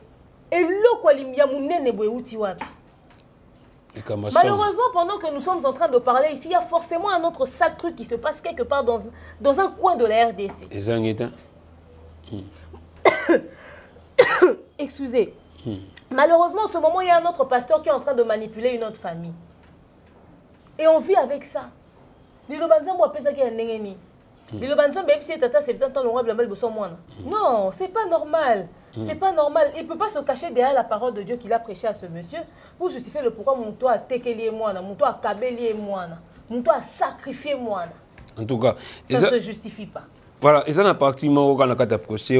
malheureusement pendant que nous sommes en train de parler ici il y a forcément un autre sale truc qui se passe quelque part dans un coin de la RDC. Excusez. Malheureusement, en ce moment, il y a un autre pasteur qui est en train de manipuler une autre famille. Et on vit avec ça. Non, c'est pas normal. C'est pas normal. Il ne peut pas se cacher derrière la parole de Dieu qu'il a prêché à ce monsieur pour justifier le pourquoi mon toit a tekeli et moi, mon toit a kabeli et moi, mon toit a sacrifié moi. En tout cas, ça ne se justifie pas. Voilà, et ça n'a pas activement quand on a procès,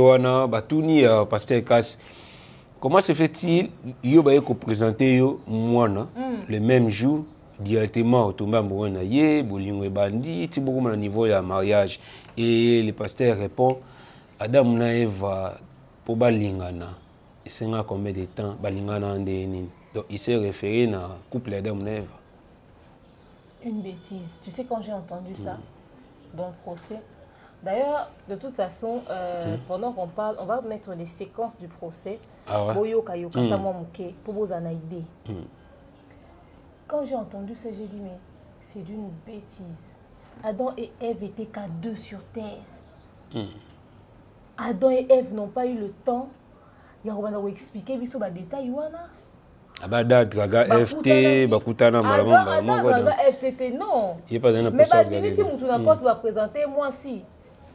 pasteur Kass. Comment se fait-il que présenter moi le même jour directement au tomba mbonaye bolingo bandi ti beaucoup au niveau de mariage et le pasteur répond Adam na Eva pour balingana et c'est combien de temps balingana ndeni donc il s'est référé na couple Adam na Eva. Une bêtise. Tu sais quand j'ai entendu ça dans le procès. D'ailleurs, de toute façon, pendant qu'on parle, on va mettre les séquences du procès. Quand j'ai entendu ça, j'ai dit, mais c'est d'une bêtise. Adam et Ève étaient qu'à deux sur terre. Adam et Ève n'ont pas eu le temps. Il y a un expliquer les détails. Abada draga FT bakutana malamu draga FT non. Il y a pas d'un mais si tu vas présenter moi si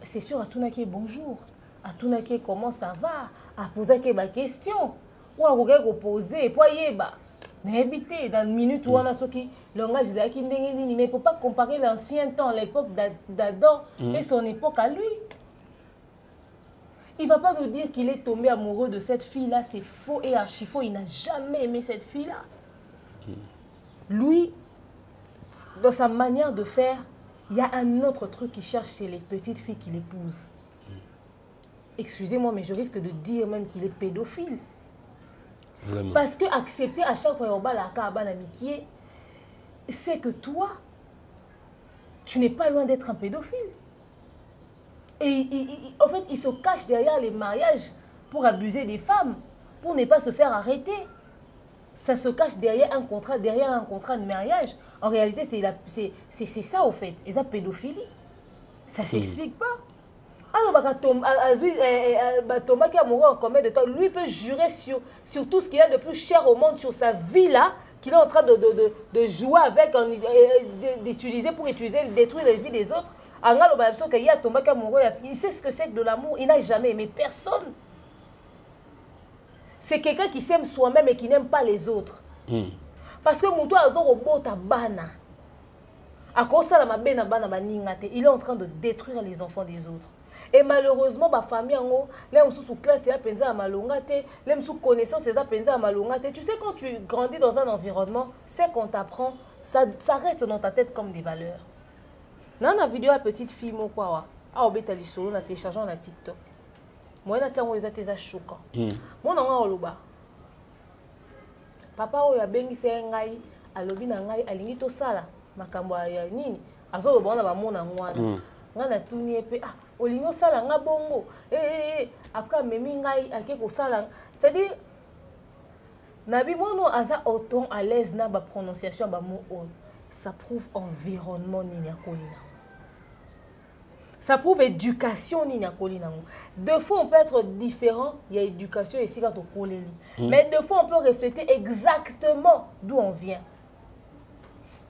c'est sûr à tout n'a bonjour, à tout n'a comment ça va, à poser des questions ou à regarder poser pour yeba n'habiter dans une minute où on a ce qui langage qui mais il faut pas comparer l'ancien temps, l'époque d'Adam et son époque à lui. Il ne va pas nous dire qu'il est tombé amoureux de cette fille-là, c'est faux et archi faux. Il n'a jamais aimé cette fille-là. Lui, dans sa manière de faire, il y a un autre truc qu'il cherche chez les petites filles qu'il épouse. Excusez-moi, mais je risque de dire même qu'il est pédophile. Vraiment. Parce que accepter à chaque fois c'est que toi, tu n'es pas loin d'être un pédophile. Et en fait, il se cache derrière les mariages pour abuser des femmes, pour ne pas se faire arrêter. Ça se cache derrière un contrat de mariage. En réalité, c'est ça, au fait. Et ça, pédophilie. Ça ne s'explique pas. Alors, Thomas qui est amoureux en combien de temps, lui peut jurer sur tout ce qu'il a de plus cher au monde, sur sa vie là, qu'il est en train de jouer avec, d'utiliser pour détruire la vie des autres. Il sait ce que c'est que de l'amour. Il n'a jamais aimé personne. c'est quelqu'un qui s'aime soi-même et qui n'aime pas les autres. Parce que Moutou Azoro Bota Bana. À cause de la Bana Bana Baningate, il est en train de détruire les enfants des autres. Et malheureusement, ma famille, les gens sous classe, ils pensent à malongate, les sous connaissance, ils pensent à malongate. Tu sais, quand tu grandis dans un environnement, c'est qu'on t'apprend, ça reste dans ta tête comme des valeurs. Dans la vidéo, la petite fille, moi, quoi, ah, au bétali solo, on a téléchargé en TikTok. Moi, on a été choquant. Moi, on a oloba. Papa, on a bengi se ngai, alobi na ngai, alingi to sala, makambo ya nini, azolo bona ba mona ngwana. Ngana tuni epe ah, olingo sala nga bongo. Après memi ngai ake ko sala. C'est-à-dire nabi mono aza autant à l'aise na ba prononciation ba mot on. Ça prouve environnement ni kolina. Ça prouve éducation ni kolina. Deux fois on peut être différent, il y a éducation ici quand on koleli. Mais deux fois on peut refléter exactement d'où on vient.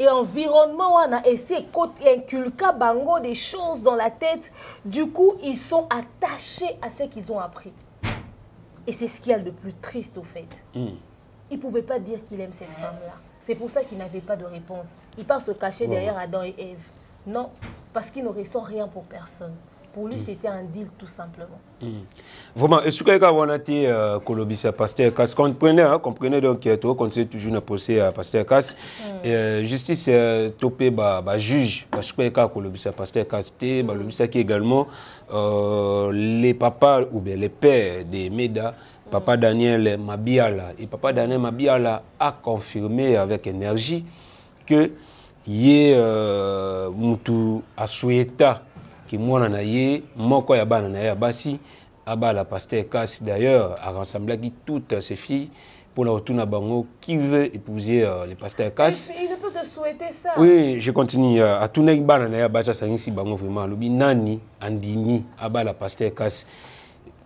Et environnement, on a essayé d'inculquer bango des choses dans la tête. Du coup, ils sont attachés à ce qu'ils ont appris. Et c'est ce qu'il y a de plus triste au fait. Il ne pouvait pas dire qu'il aime cette femme-là. C'est pour ça qu'il n'avait pas de réponse. Il part se cacher derrière Adam et Ève. Non, parce qu'il ne ressent rien pour personne. Pour lui, c'était un deal tout simplement. Vraiment, est-ce que vous avez colobissé à Pasteur Cass? Comprenez donc qu'il y a toujours un procès à Pasteur Cass. Justice topé juge parce que colobissé à Pasteur Cass, qui également les papas ou bien les pères des Meda, Papa Daniel Mabiala. Et Papa Daniel Mabiala a confirmé avec énergie que y a Moutou Asueta qui moi na ye moko ya bana na ya basi abala Pasteur Cass d'ailleurs a rassemblé toutes ses filles pour la retourner à bango qui veut épouser le Pasteur Cass. Il ne peut que souhaiter ça. Oui, je continue à tourner bana na ya basi ça ngi si bango vraiment lobi nani andimi abala Pasteur Cass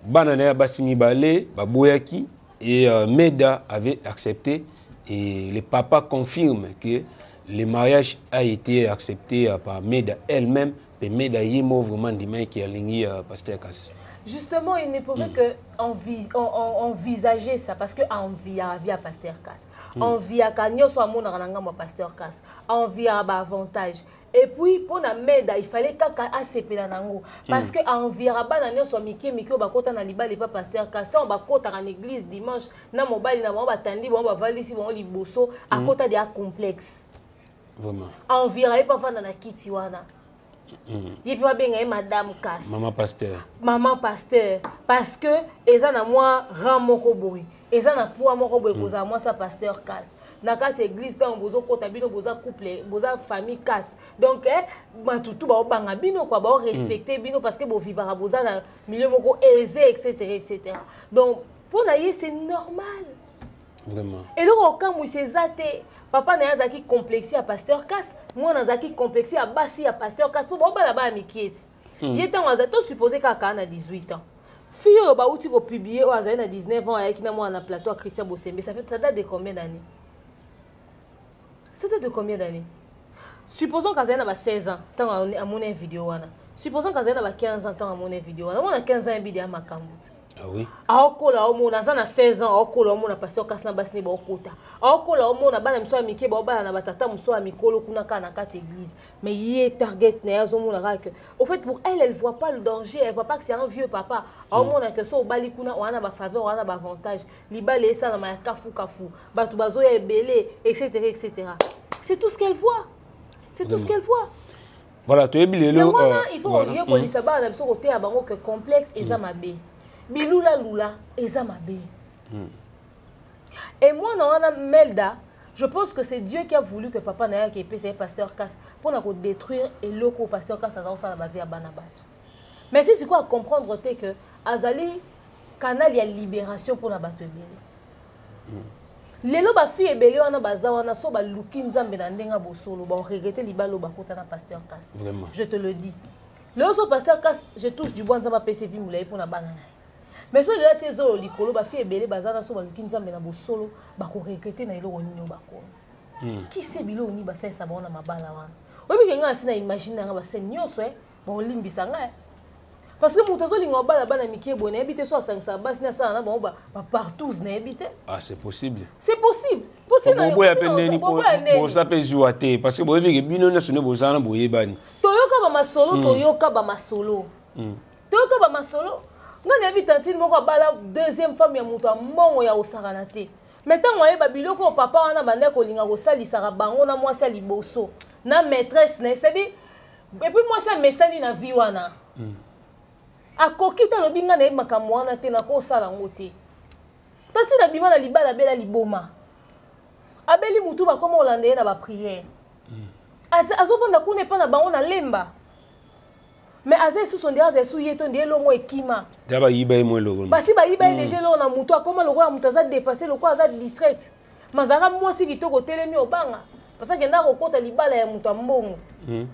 bana na ya basi mibale baboyaki et Meda avait accepté et le papa confirme que le mariage a été accepté par Meda elle-même. Mais d'ailleurs, vraiment, qui a ligné Pasteur Cass. Justement, il ne pouvait que envisager ça parce que via Pasteur Cass, via Kanyo soit mon arangama Pasteur Cass, via avantage. Et puis pour la Meda, il fallait kaka ACP la nango parce que via bananyo soit miki bakota na libali pas Pasteur Cass, on bakota en église dimanche na mobile na ba tandi ba valisi ba liboso à côté de complexe. Vraiment. Via pas vendre na kitiwana. Il peut bien Madame Cass. Maman Pasteur. Maman Pasteur. Parce que ils ont moi ramoko boy. Ils ont pour moi boy koza moi ça Pasteur Cass. Na kat église dans bozo kota bino boza couple, boza famille Cass. Donc matutu ba banga bino quoi ba respecter bino parce que bo vivra boza na milieu moko aisé etc. Donc pour naïe c'est normal. Vraiment. Et là au cas où c'est zaté papa na yazaki complexé à Pasteur Cass, moi nazaki complexé à basi à Pasteur Cass pour ba là-bas mikieti. Il était en zato supposé kaka na 18 ans. Fille ba outi ko publier au azali na 19 ans avec na moi na plateau à Christian Bosembe, ça date de combien d'années? Ça date de combien d'années? Supposons qu'azali na 16 ans, tant à mon vidéo wana. Supposons qu'azali na 15 ans, tant à mon vidéo wana. Moi na 15 ans bidi à makambuta. Ah oui. Aokola omona za na 16 ans aokola omona Pasteur Cass na basini ba okota. Aokola omona bana mso amike ba bana na batata mso amikolo kuna kana kati église. Mais yé target na yazo mona que au fait pour elle elle voit pas le danger, elle voit pas que c'est un vieux papa. Omona que so bali kuna wana ba faveur wana ba avantage. Libale ça na ma kafu batu bazo ya ebele etc. C'est tout ce qu'elle voit. C'est tout ce qu'elle voit. Voilà, tu es bilelo. Il faut relier ko lisaba na biso côté à bango que complexe et ça mabe. Bilula lula ezamabe. Et moi dans Melda, je pense que c'est Dieu qui a voulu que papa Naya qui ait Pasteur Cass pour nous détruire et loco Pasteur Cass ça va vie à Banabat. Mais c'est quoi comprendre que azali canal ya libération pour na bato belé. Lelo ba fille belé wana baza wana so ba luki nzambe na ndenga bosolo ba regretter libalo ba kota na Pasteur Cass. Je te le dis. Le so Pasteur Cass, je touche du bois nzamba PCV moulay pour na banana. Mais si tu as des gens qui ont fait des bazar sur le kinzambe na bosolo, ba ko regretter na iloko nino ba ko. Qui sait bilo ni ba ça ba na mabala wana. Obi kenga sina imagine nga ba sen nyoso ba olimbisa nga. parce que muto zolinga bala bana mikie boné habité so asangisa basi na ça na bon ba partout na habité. Ah, c'est possible. C'est possible. Potina bo ya pendeni bo ça peut jouer parce que bo yebeke bino na sone bo zana bo yebani. Toyoka ba masolo toyoka ba masolo. Toyoka ba masolo. Ngani habitantine moko bala deuxième femme ya muto mongo ya osakana te. Maintenant moi ba biloko papa wana banda ko linga ko salisaka bango na mwasi liboso na maîtresse na c'est-à-dire et puis moi ça mesani na vie wana. Akokita lobinga na makambo wana te na ko sala ngote. Tati na bima na libala bela liboma. Abeli mutu ba komo olande na ba prière. Azovanda kuna pa na bango na lemba. Mais azé sous son derrière sous yeto ndie lo mo ekima. Daba yiba e mo lo. Basi ba yiba déjà lo na mutu akoma lo kwa mutu za dépasser lo kwa za distraite. Mazara mwasi kitoko telemi obanga. Parce que ndako kota libala ya mutu ambongo.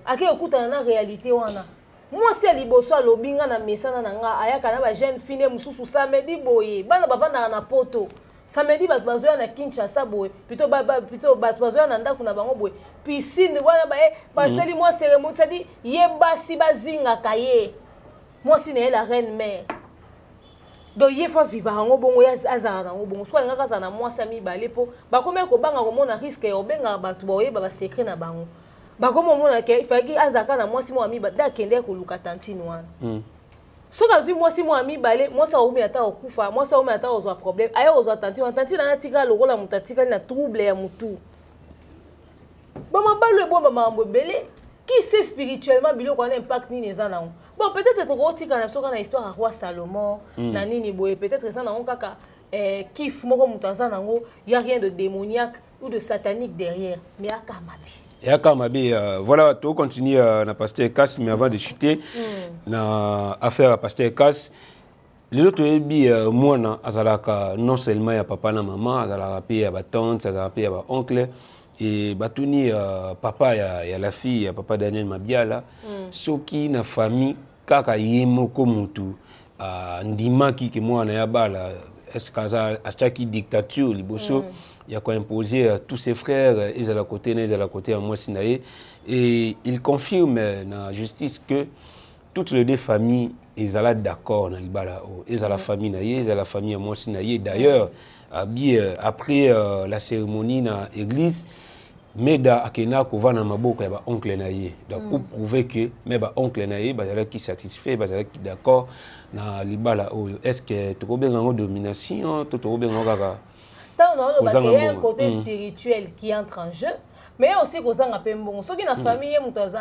Ake okuta na réalité wana. Mwasi ya liboso alobinga na mesana na nga ayaka na ba jeune fille mususu samedi boye. Bana bavanda na poto. Samedi bat bazoya na Kinshasa boye. Plutôt bat bazoya na ndako na bango boye. Piscine wana ba baseli moi cérémonie ça dit yebasi bazinga kaye. Mwasi na la reine mère. Donc il faut vivre en bongo ya azana na bongo. Soit nga kaza na mwasi mi balepo. Ba komé ko banga ko mona risque yo benga batu boye ba secret na bango. Ba komo mona ke ifaki azaka na mwasi mo ami ba da kende ko luka tantine wana. So quand je moi si moi ami balé moi ça oumi ata okufa moi ça oumi ata ozwa problème ayo ozwa tantine na tika lokola mutatika na trouble ya mutu. Mama balo bon mama mbele qui sait spirituellement biloko na impact ni nezana. Bon peut-être que ko tika na soka na histoire à roi Salomon na nini boye peut-être ça na on kaka kif moko mutanza nango y a rien de démoniaque ou de satanique derrière mais akamabi. Et à Kamabi, voilà, tout continue na pasteur Cass, mais avant de chuter, na affaire à pasteur Cass, les autres ebi moi na azalaka non seulement ya papa na maman, azalaka pe ya ba tante, azalaka pe ya ba oncle et batuni papa ya la fille, ya papa Daniel Mabiala, soki na famille kaka yemoko mutu ndimaki ke moi na ya bala, est-ce qu'aza astaki dictature liboso. Il a imposé à tous ses frères, ils à la côté à moi Sinaï, et il confirme dans la justice que toutes les deux familles, ils sont d'accord dans le bala, ils à la famille Naïe, ils à la famille à moi Sinaï. D'ailleurs, après la cérémonie dans l'église, Meda Akena Kova na maboko ya ba oncle Naïe. Donc pour prouver que mais ba oncle Naïe, bazala qui satisfait, bazala qui d'accord na libala. Est-ce que tu as bien en domination, tu as bien en gaga? Il y a un côté spirituel qui entre en jeu, mais aussi que ça n'a pas bon. Ceux qui na famille,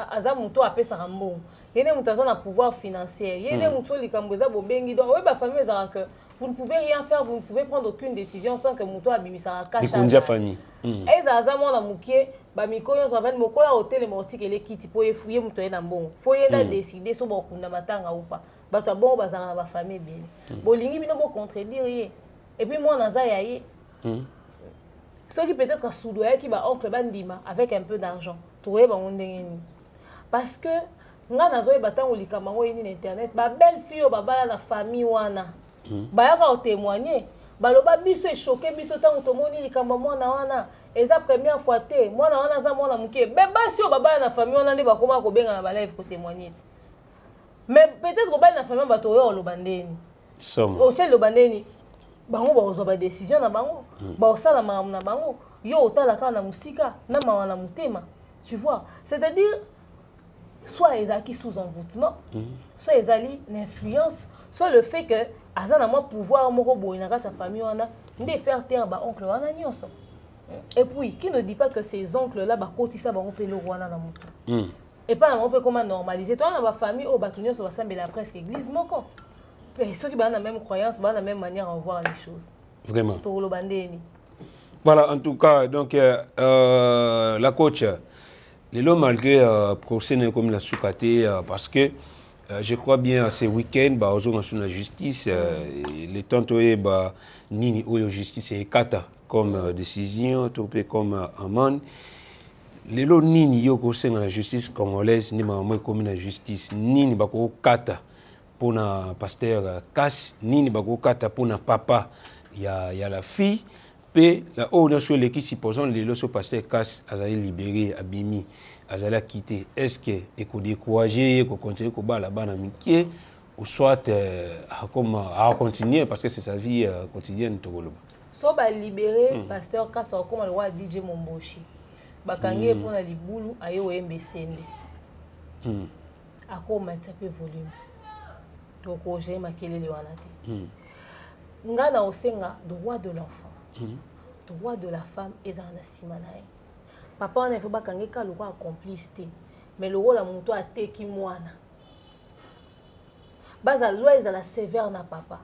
aza muto apé sarambon. Il y a des na pouvoir financier. Il y a des muto li kamboza bobengi. Donc oui, ba famille ça que vous ne pouvez rien faire, vous ne pouvez prendre aucune décision sans que muto abimisa cache. Des famille. Et ça aza mona mukie ba mikoyo ça va mokola hôtel mortique ele kiti po fouiller muto na mbongo. Faut yenda décider so bokunda matanga ou pas. Ba to bon bazana na ba famille bien. Bolingi bino bo contredire. Et puis moi na za yaye ceux qui peut-être à soudoyer qui va oncle bandima avec un peu d'argent trouver bango ndengeni parce que nga nazoye batango likamango ini internet ba belle fille ba bala na famille wana ba yaka o témoigner baloba biso choqué biso tango tomoni likamba mwana wana eza première fois te mwana wana za mwana muke beba si o ba bala na famille wana ndi ba koma ko benga na ba live ko témoigner mais peut-être ko bala na famille ba to yo lo bandeni somme o chelo bandeni bango ba ba décision na bango ba osala mamu na bango yo otala ka na musika na mawa na mutema tu vois c'est-à-dire soit ezaki sous envoûtement soit ezali l'influence soit le fait que azana mo pouvoir moko boy na kata famille wana ndé faire taire ba oncle wana nyonso et puis qui ne dit pas que ces oncles là ba kotisa bango pe lo wana na mutu et pas on peut comment normaliser toi na ba famille o ba nyonso ba sambela presque église moko. Et ceux qui ont la même croyance, ont la même manière de voir les choses. Vraiment. Voilà, en tout cas, donc, la coach, malgré le procès comme la sous-caté, parce que je crois bien ces week-ends, on la justice, les temps ni justice et kata comme décision, comme amende. Les lots ni la justice congolaise, ni comme la justice, ni kata. Pour na pasteur Cass nini bakokata pour na papa ya la fille pe la on a sur l'équipe supposons les loso pasteur Cass azali libéré abimi azali quitté est-ce que eko décourager eko continuer ko bala bana mikie ou soit à continuer parce que c'est sa vie quotidienne. So ba libéré pasteur Kassa comme le roi DJ Momboshi. Bakangi pour na libulu ayo yembe sende. Akoma tape volume. Donc j'ai makelele wana te. Nga na osenga droit de l'enfant. Droit de la femme ezana simanaye. Papa on veut bakangi ka le roi complicité. Mais le rôle a monto a teki mwana. Baza loi ezala sévère na papa.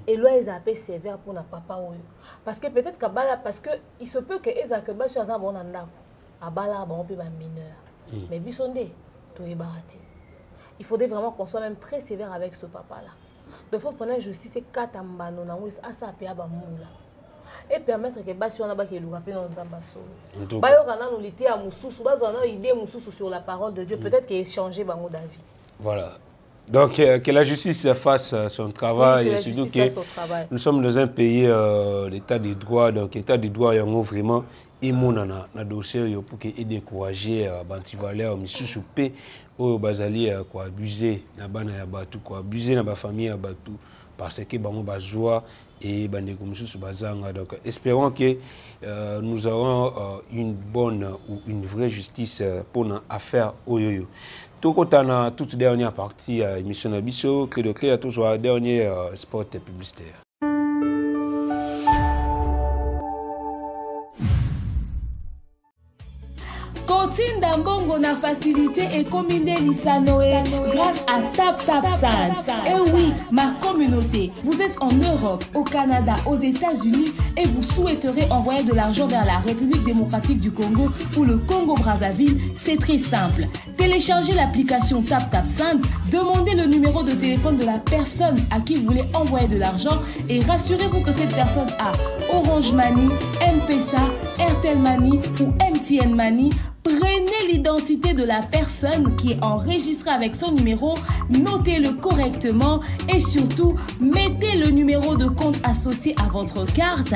Et loi ezala sévère pour na papa oyo. Parce que peut-être qu'abala parce que il se peut que ezaka ba sur azaba na ndako. Abala ba on peut ba mineur. Mais bisonde to ebarati. Il faudrait vraiment qu'on soit même très sévère avec ce papa-là. Il faut prendre justice et katambano na wis asa pe abamula. Et permettre que basi on a ba ke lukape na nzamba solo. Ba yo kana no lité à mususu, ba zona idée mususu sur la parole de Dieu, peut-être qu'il changer bango d'avis. Voilà. Donc que la justice fasse son travail, oui, et surtout que nous sommes dans un pays l'état des droits, donc l'état des droits est vraiment émonana na dossier pour que décourager bantivaleur mususu pe au bazali quoi abuser na bana ya batu quoi abuser na ba famille ya batu parce que bango bazwa et bandeko mususu bazanga. Donc espérons que nous aurons une bonne ou une vraie justice pour notre affaire oyoyo. Tout à toute dernière partie émission Nabiso, que le créa toujours la dernière spot publicitaire. Continue d'ambongo na facilité et combiner l'Isanoé grâce à TapTapSend. Et oui, ma communauté, vous êtes en Europe, au Canada, aux États-Unis et vous souhaiterez envoyer de l'argent vers la République démocratique du Congo ou le Congo-Brazzaville, c'est très simple. Téléchargez l'application TapTapSend, demandez le numéro de téléphone de la personne à qui vous voulez envoyer de l'argent et rassurez-vous que cette personne a Orange Money, M-Pesa, Airtel Money ou MTN Money. Prenez l'identité de la personne qui est enregistrée avec son numéro, notez-le correctement et surtout, mettez le numéro de compte associé à votre carte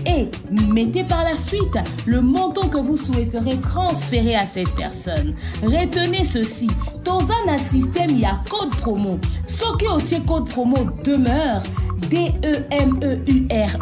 et mettez par la suite le montant que vous souhaiterez transférer à cette personne. Retenez ceci, dans un système, il y a code promo. Ce qui est code promo demeure, DEMEURE.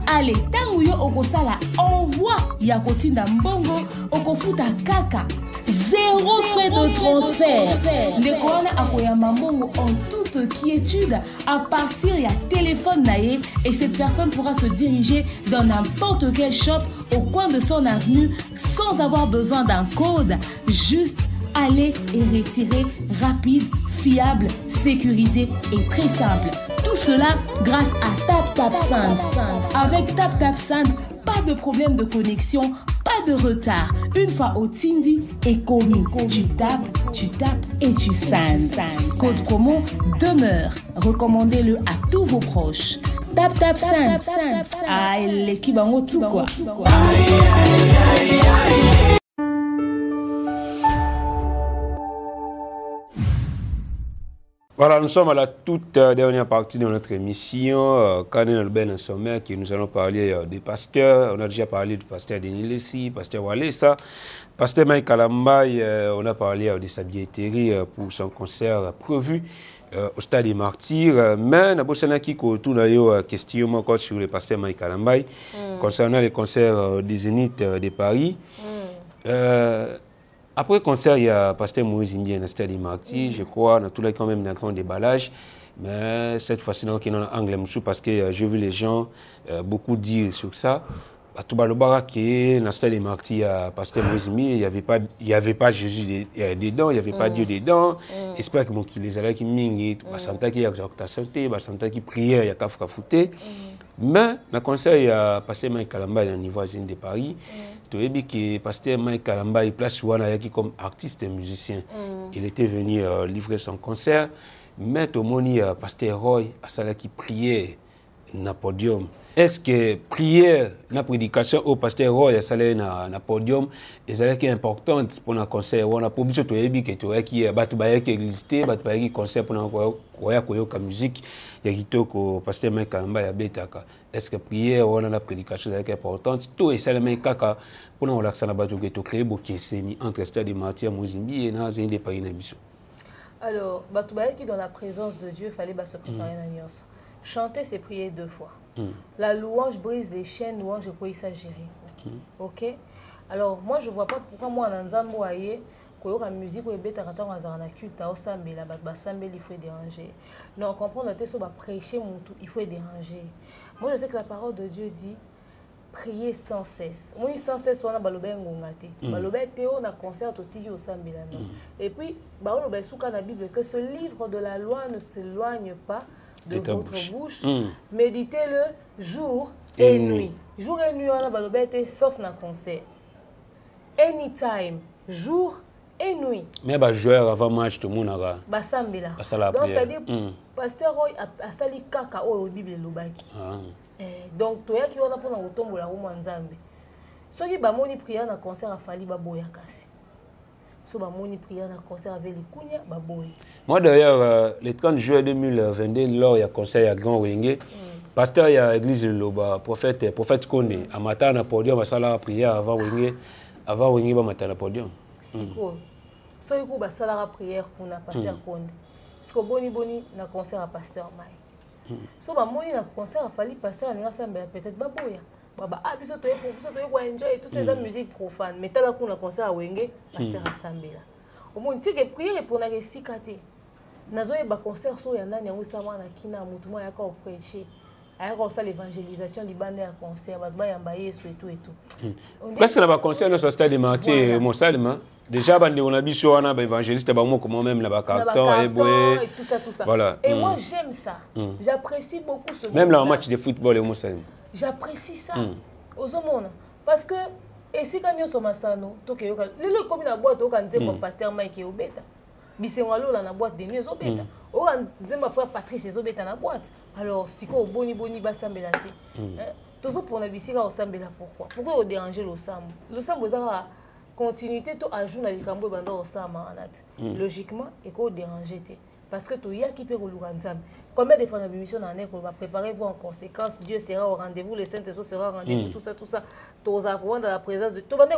Allez, tanguyo okosala envoi ya kotinda mbongo okofuta kaka. Zéro frais de transfert. Ndekona akoyamba mbongo en toute quiétude à partir ya téléphone naé et cette personne pourra se diriger dans n'importe quel shop au coin de son avenue sans avoir besoin d'un code. Juste aller et retirer rapide, fiable, sécurisé et très simple. Tout cela grâce à TapTapSend. Avec TapTapSend, pas de problème de connexion, pas de retard. Une fois au Tindi et commis, tu tapes et tu sends. Code promo demeure. Recommandez-le à tous vos proches. TapTapSend. Ah, l'équipe en haut tout quoi. Voilà, nous sommes à la toute dernière partie de notre émission. Kanen Ben Sommet, qui nous allons parler des pasteurs. On a déjà parlé du pasteur Denis Lessi, pasteur Walesa, pasteur Mike Kalambay. On a parlé de sa billetterie pour son concert prévu au Stade des Martyrs. Mais nous avons une question encore sur le pasteur Mike Kalambay concernant les concerts des Zénith de Paris. Après le concert, il y a pasteur Moïse Indien à Stade des Martyrs, je crois, dans tous les cas même dans un déballage. Mais cette fois-ci, il y a un anglais parce que j'ai vu les gens beaucoup dire sur ça. À tout le barak, dans le Stade des Martyrs, il y a pasteur Moïse Indien, il n'y avait pas Jésus dedans, il n'y avait pas Dieu dedans. J'espère que les allait qui mingi, il y a exaltation, il y a prière, il y a kafka fouté. Mais dans le concert, il y a pasteur Mike Kalamba au niveau de Paris. Tu as vu que pasteur Mike Kalamba il place comme artiste et musicien. Il était venu livrer son concert. Mais tout le monde, pasteur Roy, a ça qui priait dans le podium. Est-ce que prière, la prédication au pasteur Roy, a ça dans le podium, est importante pour le concert? On a pour que tu aies que tu aies qui existé, qui concert pour la musique. Il y a que pasteur Mike Kalamba a bétaka. Est-ce que prière, on a la prédication est importante? Tout est ça le même cas pour nous créer beaucoup entre Stade des Martyrs, Mozimbi et Nazin des Paris Nabiso. Alors, qui dans la présence de Dieu, il fallait se préparer à l'alliance. Chanter, c'est prier 2 fois. La louange brise les chaînes, louange, je peux s'agir. Ok? Alors, moi, je ne vois pas pourquoi moi, en Nzambo, quand la musique ou bête quand on a un culte au sambe la il faut déranger. Non, comprendre que va prêcher il faut déranger. Moi je sais que la parole de Dieu dit prier sans cesse. Moi sans cesse on a balobé ngongate. Balobé théo na concert au tigi au sambe là non. Et puis ba on ba souka na Bible que ce livre de la loi ne s'éloigne pas de votre bouche. Méditez-le jour et nuit. Jour et nuit on a balobé sauf na concert. Anytime, jour et nuit. Mais les joueurs avant match tout le monde a basambela. Donc c'est-à-dire pasteur a sali kaka au Bible lobaki. Donc toi qui on a pour na otombola o manzambe. Soki ba moni prière na concert a fali ba boya kasi. So ba moni prière na concert avec les kunya ba boy. Moi d'ailleurs le 30 juillet 2022 lors il y a concert à Grand Wenge. Pasteur il y a église Loba prophète Kone à matin na podium ba sala prière avant Wenge ba matin na podium. Siko. So il y a la prière pour na pasteur Konde. Parce que boni na concert à pasteur Mai. So ba moni na concert a fali pasteur na samba peut-être baboya. Baba ah biso to enjoy toutes ces musiques profanes. Mais tala kuna concert à Wenge pasteur a sambela. Au moins c'est que prière pour na resikate. Nazo ba concert so ya nani yango sama na kina mutu mo ya ka prêcher. Alors ça l'évangélisation du bande à concert ba yamba yesu et tout. Parce que na ba concert no so stade de martyr mon salma. Déjà, on a vu sur un évangéliste, comment même la carton et tout ça. Voilà. Et moi, j'aime ça. J'apprécie beaucoup ce même là, en match de football, j'apprécie ça. Aux hommes. Parce que, et si quand nous sommes à Sano, le comme la boîte, on dit mon pasteur Mike et Obeta. Bisengalo dans la boîte de mieux Obeta. On dit ma frère Patrice et Obeta dans la boîte. Alors, si on boni basambelate. Toujours pour la bisira au sambela pourquoi? Pourquoi on déranger le sam? Le sam vous a continuité to ajout na likambo banda osama anat logiquement et ko déranger parce que to ya qui peut louanzam combien de fois na émission na nek on va préparer vous en conséquence Dieu sera au rendez-vous le Saint-Esprit sera au rendez-vous tout ça to avoir dans la présence de to banda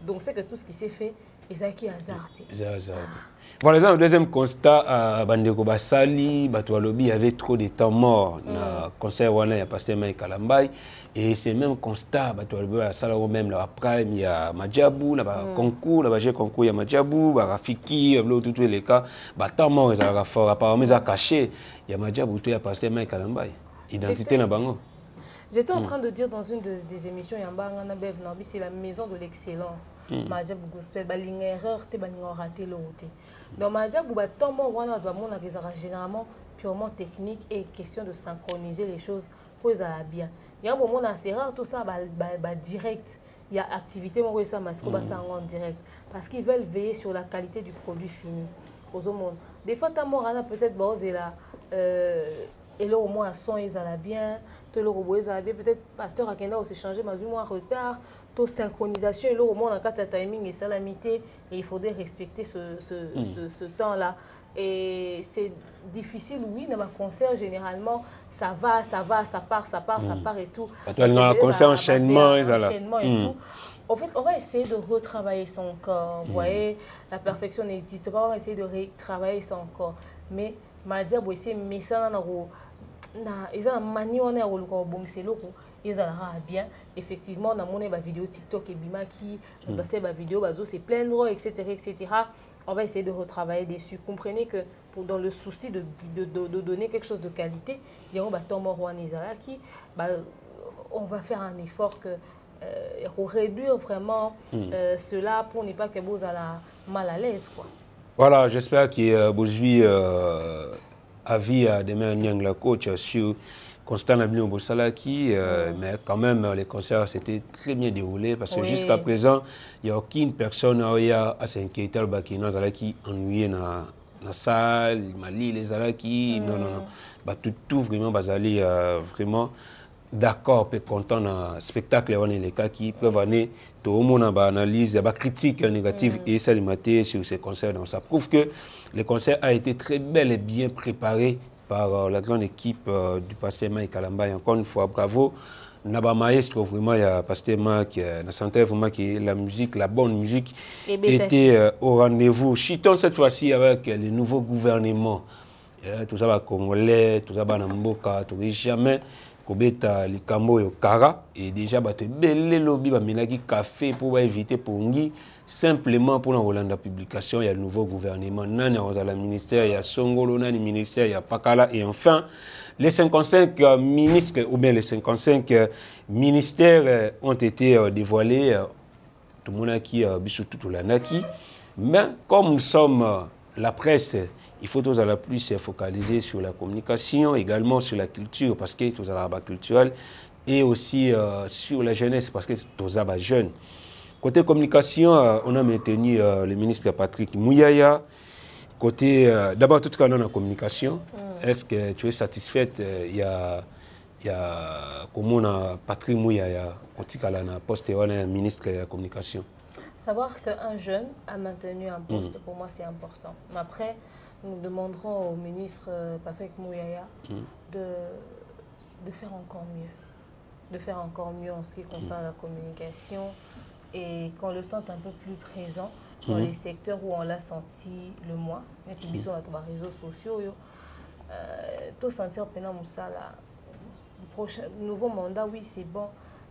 donc c'est que tout ce qui s'est fait et ça qui hasard par exemple, le deuxième constat, Bandeko Basali, Batoualobi, il y avait trop de temps mort dans le concert où il y a pasteur Mike Kalambay. Et c'est le même constat, Batoualobi, à Salao même, la Prime, il y a Madjabou, il y a concours, il y a Madjabou, Rafiki, tous les cas. Temps mort, il y a fort, apparemment, il y a caché. Il y a Madjabou, il y a pasteur Mike Kalambay. Identité na bango. J'étais en train de dire dans une des émissions, c'est la maison de l'excellence. Madjabou Gospel, il erreur, il raté l'autre. Donc, généralement purement technique et question de synchroniser les choses pour les bien. Il y a un moment assez rare, tout ça direct. Il y a activité en direct parce qu'ils veulent veiller sur la qualité du produit fini. Des fois, peut-être et là au moins son ils allaient bien, peut-être pasteur a aussi changé mais en retard. Toute synchronisation et là au moins en cas de timing et salamité et il faudrait respecter ce temps-là et c'est difficile oui dans un concert généralement ça part et tout. Dans le concert enchaînement et tout. En fait, on va essayer de retravailler son corps. Vous voyez, la perfection n'existe pas. On va essayer de retravailler son corps. Mais Madia va essayer de mettre ça dans la manière on est au bon c'est loco. Ils allaient bien. Effectivement, on a monté ma vidéo TikTok et Bimaki, ma vidéo bazo c'est plein de etc. On va essayer de retravailler dessus. Comprenez que dans le souci de donner quelque chose de qualité, il y a un bâton Morwan Izalaki, on va faire un effort pour réduire vraiment cela pour ne pas que vous ayez mal à l'aise. Voilà, j'espère que vous avez avis à demain la coach sur Constant Nablin Bossalaki, mais quand même les concerts s'étaient très bien déroulés parce que jusqu'à présent, il n'y a aucune personne à s'inquiéter qui ennuyé dans la salle, Mali, les Alaki, non. Tout vraiment, vraiment d'accord, content dans le spectacle, les cas qui peuvent aller, tout le monde a analyse, il y a critique négative et ça sur ces concerts. Donc ça prouve que le concert a été très bel et bien préparé par la grande équipe du pasteur Mike Kalambay. Encore une fois, bravo Naba maestro vraiment, il y a Pasteur Marc, on sentait vraiment que la musique, la bonne musique était au rendez-vous. Chitons cette fois-ci avec le nouveau gouvernement. Tout ça va congolais, tout ça va namboka, tout jamais. Kobeta likambo yo kara et déjà bato belé lobby ba menaki café pour éviter pongi simplement pour la Hollande publication il y a le nouveau gouvernement nani a la ministère il y a Songolo nani ministère il y a Pakala et enfin les 55 ministres ou bien les 55 ministères ont été dévoilés tout le monde qui bisu tout la naki mais comme nous sommes la presse. Il faut tous la plus se focaliser sur la communication, également sur la culture, parce que tous la culturel, et aussi sur la jeunesse, parce que tous les jeunes. Côté communication, on a maintenu le ministre Patrick Mouyaya. Côté, d'abord, tout ce qu'on a en communication, est-ce que tu es satisfaite? Il y a comment on a Patrick Mouyaya, côté qu'on a posté un ministre de la communication. Savoir qu'un jeune a maintenu un poste, pour moi, c'est important. Mais après, nous demanderons au ministre Patrick Mouyaya de faire encore mieux. De faire encore mieux en ce qui concerne la communication et qu'on le sente un peu plus présent dans les secteurs où on l'a senti le moins. Nous avons les réseaux sociaux. Tout sentir pendant Moussala. Le nouveau mandat, oui, c'est bon,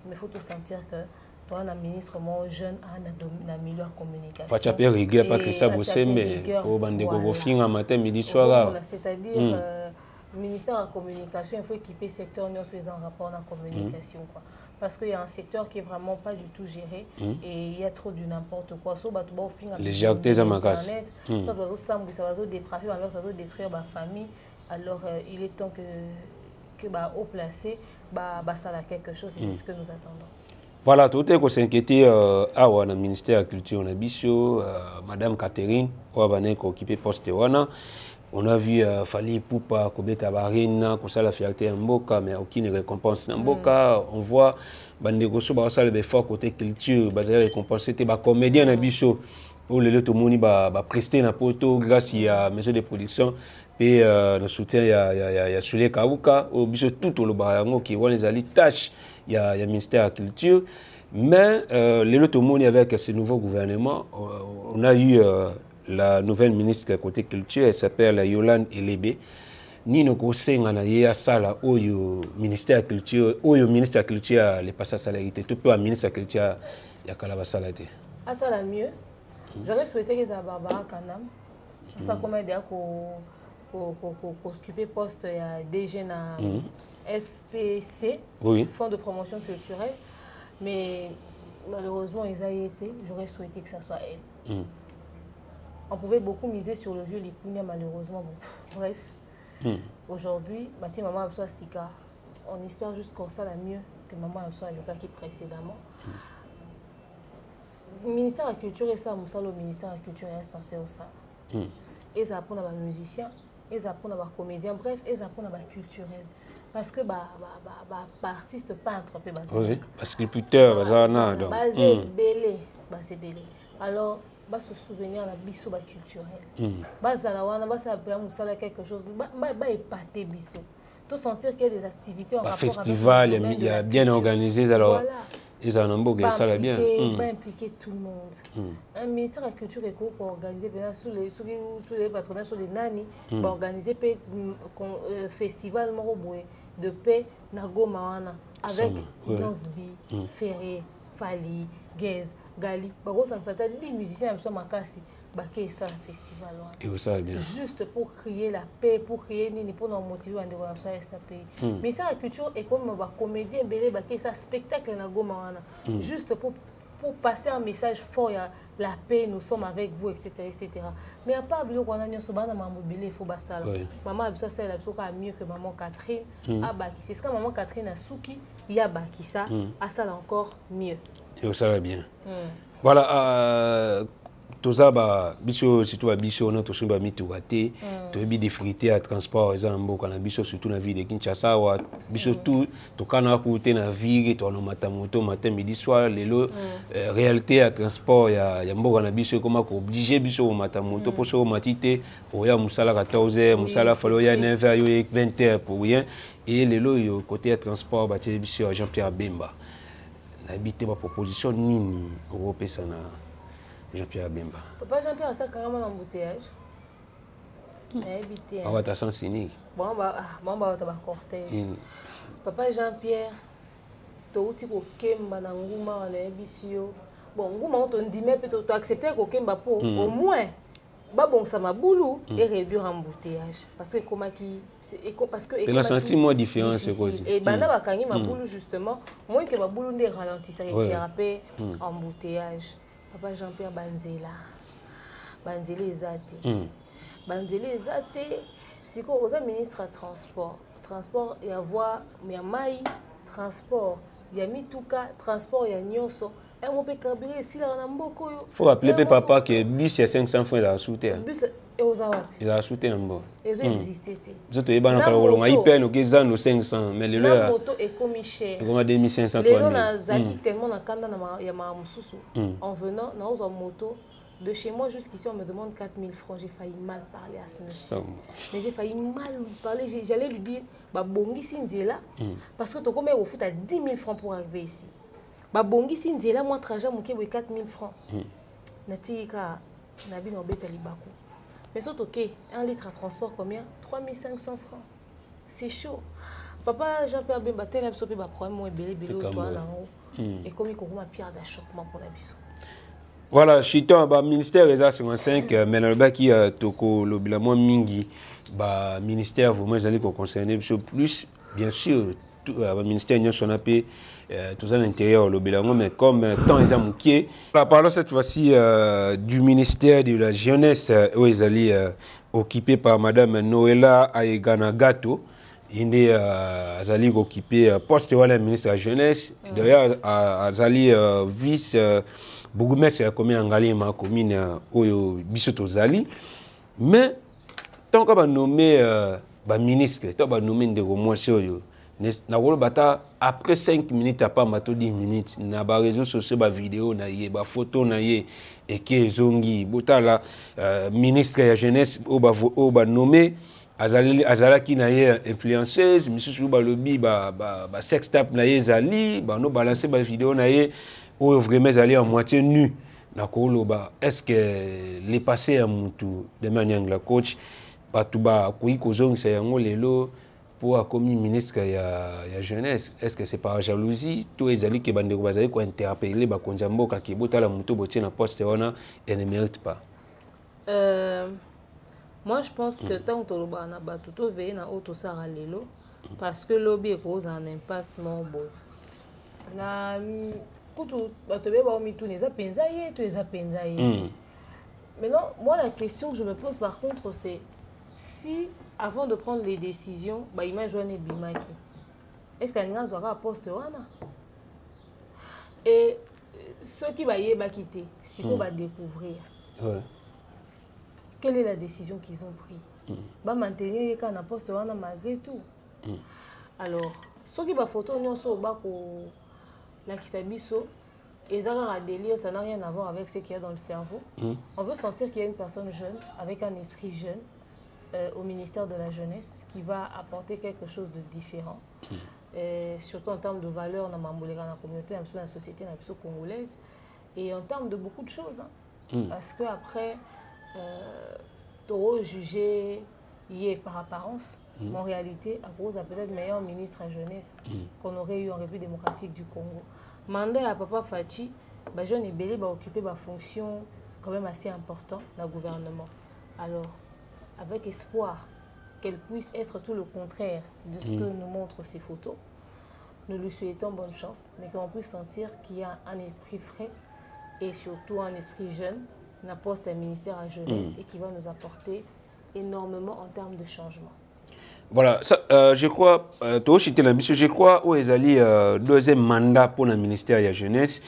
mais il faut tout sentir que un ministre moins jeune a une meilleure communication. Pas de rigueur, pas que ça vous aime, au bandeko vous fin matin, midi, soir. C'est-à-dire, le ministère de la communication, il faut équiper le secteur en rapport à la communication. Parce qu'il y a un secteur qui n'est vraiment pas du tout géré et il y a trop de n'importe quoi. Les légèretés à ma casse. Ça va dépraver, ça va détruire ma famille. Alors, il est temps que haut placé, ça a quelque chose et c'est ce que nous attendons. Voilà, tout est qu'on s'inquiétait à le ministère de la Culture, Madame Catherine, qui a occupé poste. On a vu Fali Poupa, Kobeta Barina, comme ça la fierté en Mboka, mais aucune récompense en Mboka. On voit Bandegoso, ça le fort côté culture, récompensé, des comédiens en Bicho, où le tout le monde va prester dans poto grâce à maison de production. Et le soutien, il y a Soulé Kaouka, au Bicho tout le barango qui voit les alliés tâches. Il y a le ministère de la Culture. Mais tout le monde avec ce nouveau gouvernement, on a eu la nouvelle ministre côté culture, elle s'appelle Yolande Elébé. Ni nous conseillons à la salle au ministère de la Culture, au ministre de la Culture, les passages salariés, tout peu à ministre de la Culture, il y a qu'à la salarié. À ça la mieux, j'aurais souhaité que ça Barbara Kanam, ça comme aider à occuper poste DG na FPC, Fonds de promotion culturelle, mais malheureusement ils ont été. J'aurais souhaité que ça soit elle. On pouvait beaucoup miser sur le vieux Likunia, malheureusement. Bon, bref, aujourd'hui, maman a Sika. On espère juste qu'on ça la mieux que maman a le cas qui précédemment. Le ministère de la Culture et ça, le ministère de la Culture est censé au ça. Et ça apprend à les musiciens, et ça apprend à les comédiens, bref, et ça apprend à les culturels. Parce que artiste peintre peut oui, parce que sculpteur c'est belé. Alors se souvenir la biso culturel. Ça quelque chose épater biso. Tout sentir qu'il y a des activités en rapport festival, il y a bien organisé alors. Ils en ont beaucoup, ça va bien. Impliquer tout le monde. Un ministère de la Culture et pour organiser sous les patronats, sur les nani, pour organiser un festival de paix na Goma avec Nosbi, Ferré, Fali, Gez, Gali. Parce que les musiciens sont makasi. Ça festival et vous savez bien. Juste pour créer la paix, pour créer pour nous motiver à ce pays. Mais ça la culture est comme un comédien belé ça spectacle na Goma juste pour passer un message fort la paix, nous sommes avec vous, etc. Mais à part qu'on a sur bana maman belé il faut basala. Maman a besoin celle a mieux que maman Catherine a baki. C'est ce que maman Catherine a souki, il y a baki ça, a ça encore mieux. Et vous savez bien. Voilà tout ça, surtout à Bisso, on a tous les mis tout raté, tout les difficultés à transport, les gens qui ont Bisso, surtout dans la ville de Kinshasa, Bisso tout, tout quand on a coûté dans la ville, tout on a moto, matin, midi, soir, les lots, réalité à transport, il y a beaucoup de Bisso, comme on obligé Bisso au matin, moto pour se matiter, pour y aller Moussala 14h, Moussala fallo y aller 9h, 20h pour rien, et les lots côté transport, Bisso Jean-Pierre Bemba, n'habite pas proposition ni européen ça Jean-Pierre Bemba. Papa Jean-Pierre a ça carrément en embouteillage. Ah ouais, t'as sens cynique. Bon, bah, t'as cortège. Papa Jean-Pierre, t'as outil au Kemba, na Ngouma, na Ebisio. Bon, Ngouma, on te dit, mais peut-être accepter au Kemba pour au moins, bah bon, ça m'a boulou et réduire l'embouteillage. Parce que comment qui. Parce que. Et là, sentiment différent, c'est quoi? Et ben là, quand il m'a boulou, justement, moins que ma boulou ne ralentit, ça récupère embouteillage. Papa Jean-Pierre Banzela. Banzela Ezate. Banzela Ezate. Si vous êtes ministre de transport, transport, il y a voie, il y a maï, transport, il y a mitouka, transport, il y a nyoso. Et on peut câbler ici, là, on a beaucoup. Il faut rappeler papa que bus, il y a 500 francs dans la soutien. Bus, et aux Arabes. Il a soutien en bas. Ils ont existé. Vous êtes dans le il paye nos 500, mais la moto est comme cher. Il y a 2500 les gens ont tellement dans en venant, dans une moto, de chez moi jusqu'ici, on me demande 4000 francs. J'ai failli mal parler à ce monsieur. Mais j'ai failli mal lui parler. J'allais lui dire, bongi Sinzela, parce que tu as au foot à 10 000 francs pour arriver ici. Bongi Sinzela, moi, trajet, mon 4000 francs. Natika, Nabi Nobet Alibakou. Mais surtout, ok, 1 litre à transport, combien? 3500 francs. C'est chaud. Papa Jean-Pierre Bemba, tel absorbé, problème, moi, belé, toi, là-haut. Et comme il y a un pierre d'achoppement pour la biso. Voilà, Chiton, ministère des Arts 55, mais le bas qui toko l'obligamment mingi, ministère vous allez concerner plus, bien sûr, le ministère n'y a son appel, tout ça à l'intérieur l'obligamment, mais comme temps ils ont manqué. La parole cette fois-ci du ministère de la jeunesse, où ils allaient occupé par Madame Noëlla Aegana Gato. Il est occupé poste de ministre de la jeunesse, d'ailleurs, Azali vice. Bourgmestre a commune Angali ma commune au Bisoto Zali, mais tant qu'on va nommer ministre, tant qu'on va nommer des remotions, après 5 minutes, pas 10 minutes, na ba réseaux sociaux, ba vidéo, na yé, ba photo, na yé, et qui zongi, botala ministre de la jeunesse, au ba nommé. Azala qui na yé influenceuse, monsieur Souba lobby, ba sextap na yé Zali, ba no balancer ba vidéo na yé. Ou vraiment aller en moitié nu. Est-ce que les passés à Moutou, de manière la coach, Batouba, Kouikozong, c'est un lelo pour comme ministre de la jeunesse. Est-ce que c'est par jalousie? Tous les alliés qui bandent bazali ko interpeller ba konzambo ka ki bota la Moutou botier na poste wana et ne mérite pas. Moi je pense que tant que l'oba na batuto veille na auto sara lelo parce que lobby cause un impact mon beau. Na maintenant, moi, la question que je me pose par contre, c'est si, avant de prendre les décisions, il m'a joué Bimaki, est-ce qu'il y a un poste et ceux qui vont quitter, si on va découvrir, quelle est la décision qu'ils ont prise? Maintenir un poste malgré tout. Alors, ceux qui vont photo, nous sommes la Kisabiso, et ça délire, ça n'a rien à voir avec ce qu'il y a dans le cerveau. On veut sentir qu'il y a une personne jeune, avec un esprit jeune, au ministère de la Jeunesse, qui va apporter quelque chose de différent. Surtout en termes de valeurs dans la communauté, dans la société congolaise, et en termes de beaucoup de choses. Parce qu'après, tu jugé par apparence, en réalité, à cause a peut-être meilleur ministre à jeunesse qu'on aurait eu en République démocratique du Congo. Mandat à Papa Fachi, jeune et belé occupé ma fonction quand même assez importante dans le gouvernement. Alors, avec espoir qu'elle puisse être tout le contraire de ce que nous montrent ces photos, nous lui souhaitons bonne chance, mais qu'on puisse sentir qu'il y a un esprit frais et surtout un esprit jeune, un poste à ministère à jeunesse et qui va nous apporter énormément en termes de changement. Voilà, ça, je crois, je crois où ils allaient deuxième mandat pour le ministère de la jeunesse.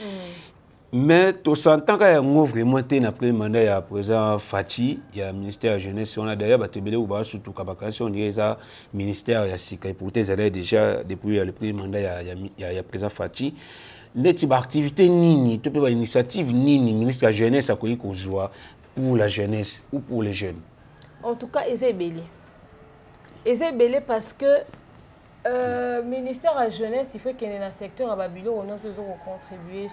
Mais tout ça, tant qu'il y a un vraiment après le mandat, il y a président Fachi, il y a le ministère de la Jeunesse, on a d'ailleurs surtout on dirait ça, ministère, il y a Sika, pour déjà, depuis le premier mandat, il y a le président Fachi. Les types d'activités, toutes les initiatives, ministre de la Jeunesse, a connu qu'on joue pour la jeunesse ou pour les jeunes. En tout cas, ils est belé. Ils est belé parce que le ministère de la Jeunesse, il faut qu'il y ait un secteur à Babylone, on a contribué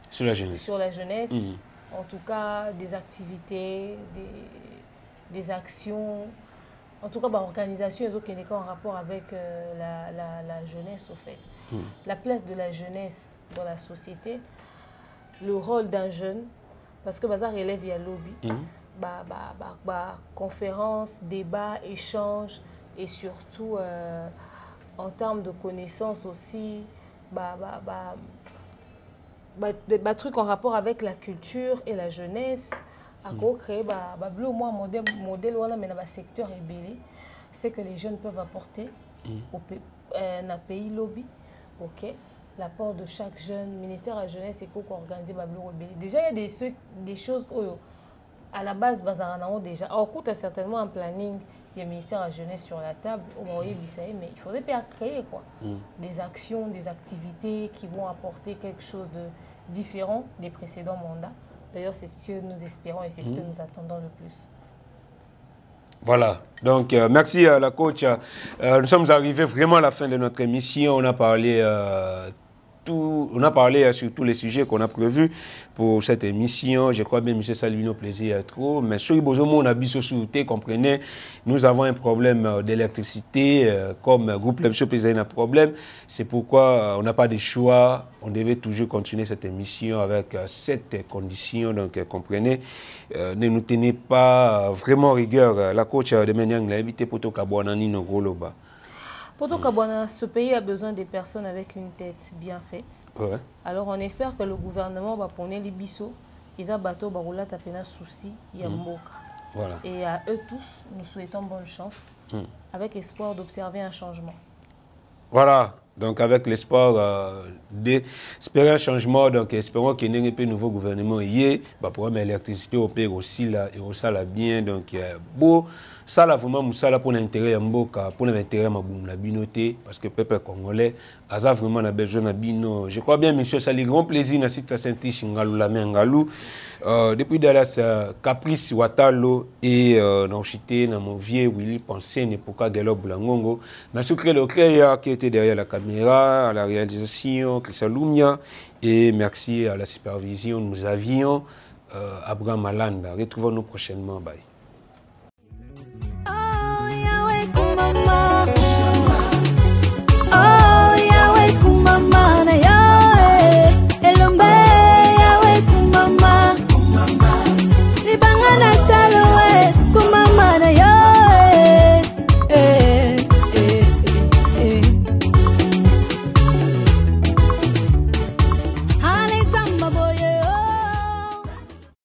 sur la jeunesse. En tout cas, des activités, des actions, en tout cas, l'organisation qui est en rapport avec la jeunesse, au fait. La place de la jeunesse dans la société, le rôle d'un jeune, parce que Bazar élève il y a lobby, conférences, débats, échanges, et surtout en termes de connaissances aussi, trucs en rapport avec la culture et la jeunesse, à créer au moins modèle mais dans le secteur ébélé, c'est que les jeunes peuvent apporter dans le pays lobby. Ok, l'apport de chaque jeune, ministère de la jeunesse et qu'on organise déjà il y a des choses à la base déjà. Alors il y a certainement un planning, il y a le ministère de la jeunesse sur la table, mais il faudrait bien créer des actions, des activités qui vont apporter quelque chose de différent des précédents mandats. D'ailleurs c'est ce que nous espérons et c'est ce que nous attendons le plus. Voilà, donc merci à la coach. Nous sommes arrivés vraiment à la fin de notre émission. On a parlé sur tous les sujets qu'on a prévus pour cette émission. Je crois bien, M. Salvino, plaisir trop. Mais sur on a bien comprenez, nous avons un problème d'électricité. Comme groupe Lemsho Plaisir a un problème. C'est pourquoi on n'a pas de choix. On devait toujours continuer cette émission avec cette condition. Donc, comprenez, ne nous tenez pas vraiment rigueur. La coach de Menyang l'a invité pour tout Kabouanani no Goloba. Poto Kabouana, ce pays a besoin de personnes avec une tête bien faite. Ouais. Alors on espère que le gouvernement va prendre les bisous. Ils ont bateau baroula tapena souci yamboka. Voilà. Et à eux tous, nous souhaitons bonne chance, avec espoir d'observer un changement. Voilà. Donc avec l'espoir d'espérer un changement, donc espérons qu'il y ait un nouveau gouvernement hier, pour l'électricité au pays aussi là et au ça bien, donc beau. Ça là vraiment ça pour l'intérêt mboka pour l'intérêt maboum la binoté parce que peuple congolais a vraiment a besoin de bino. Je crois bien monsieur ça les grand plaisir na site Saint-Tiche ngalou la mengalou depuis Dallas Caprice Watalo et Nanchité na mon vieux Willy Pensé ne pourquoi Gelo Blangongo na sucré le créateur qui était derrière la caméra à la réalisation Christian Lumia et merci à la supervision nous avions Abraham Malanda. Retrouvons-nous prochainement. Bye. Elombe yawe kumama, libanga na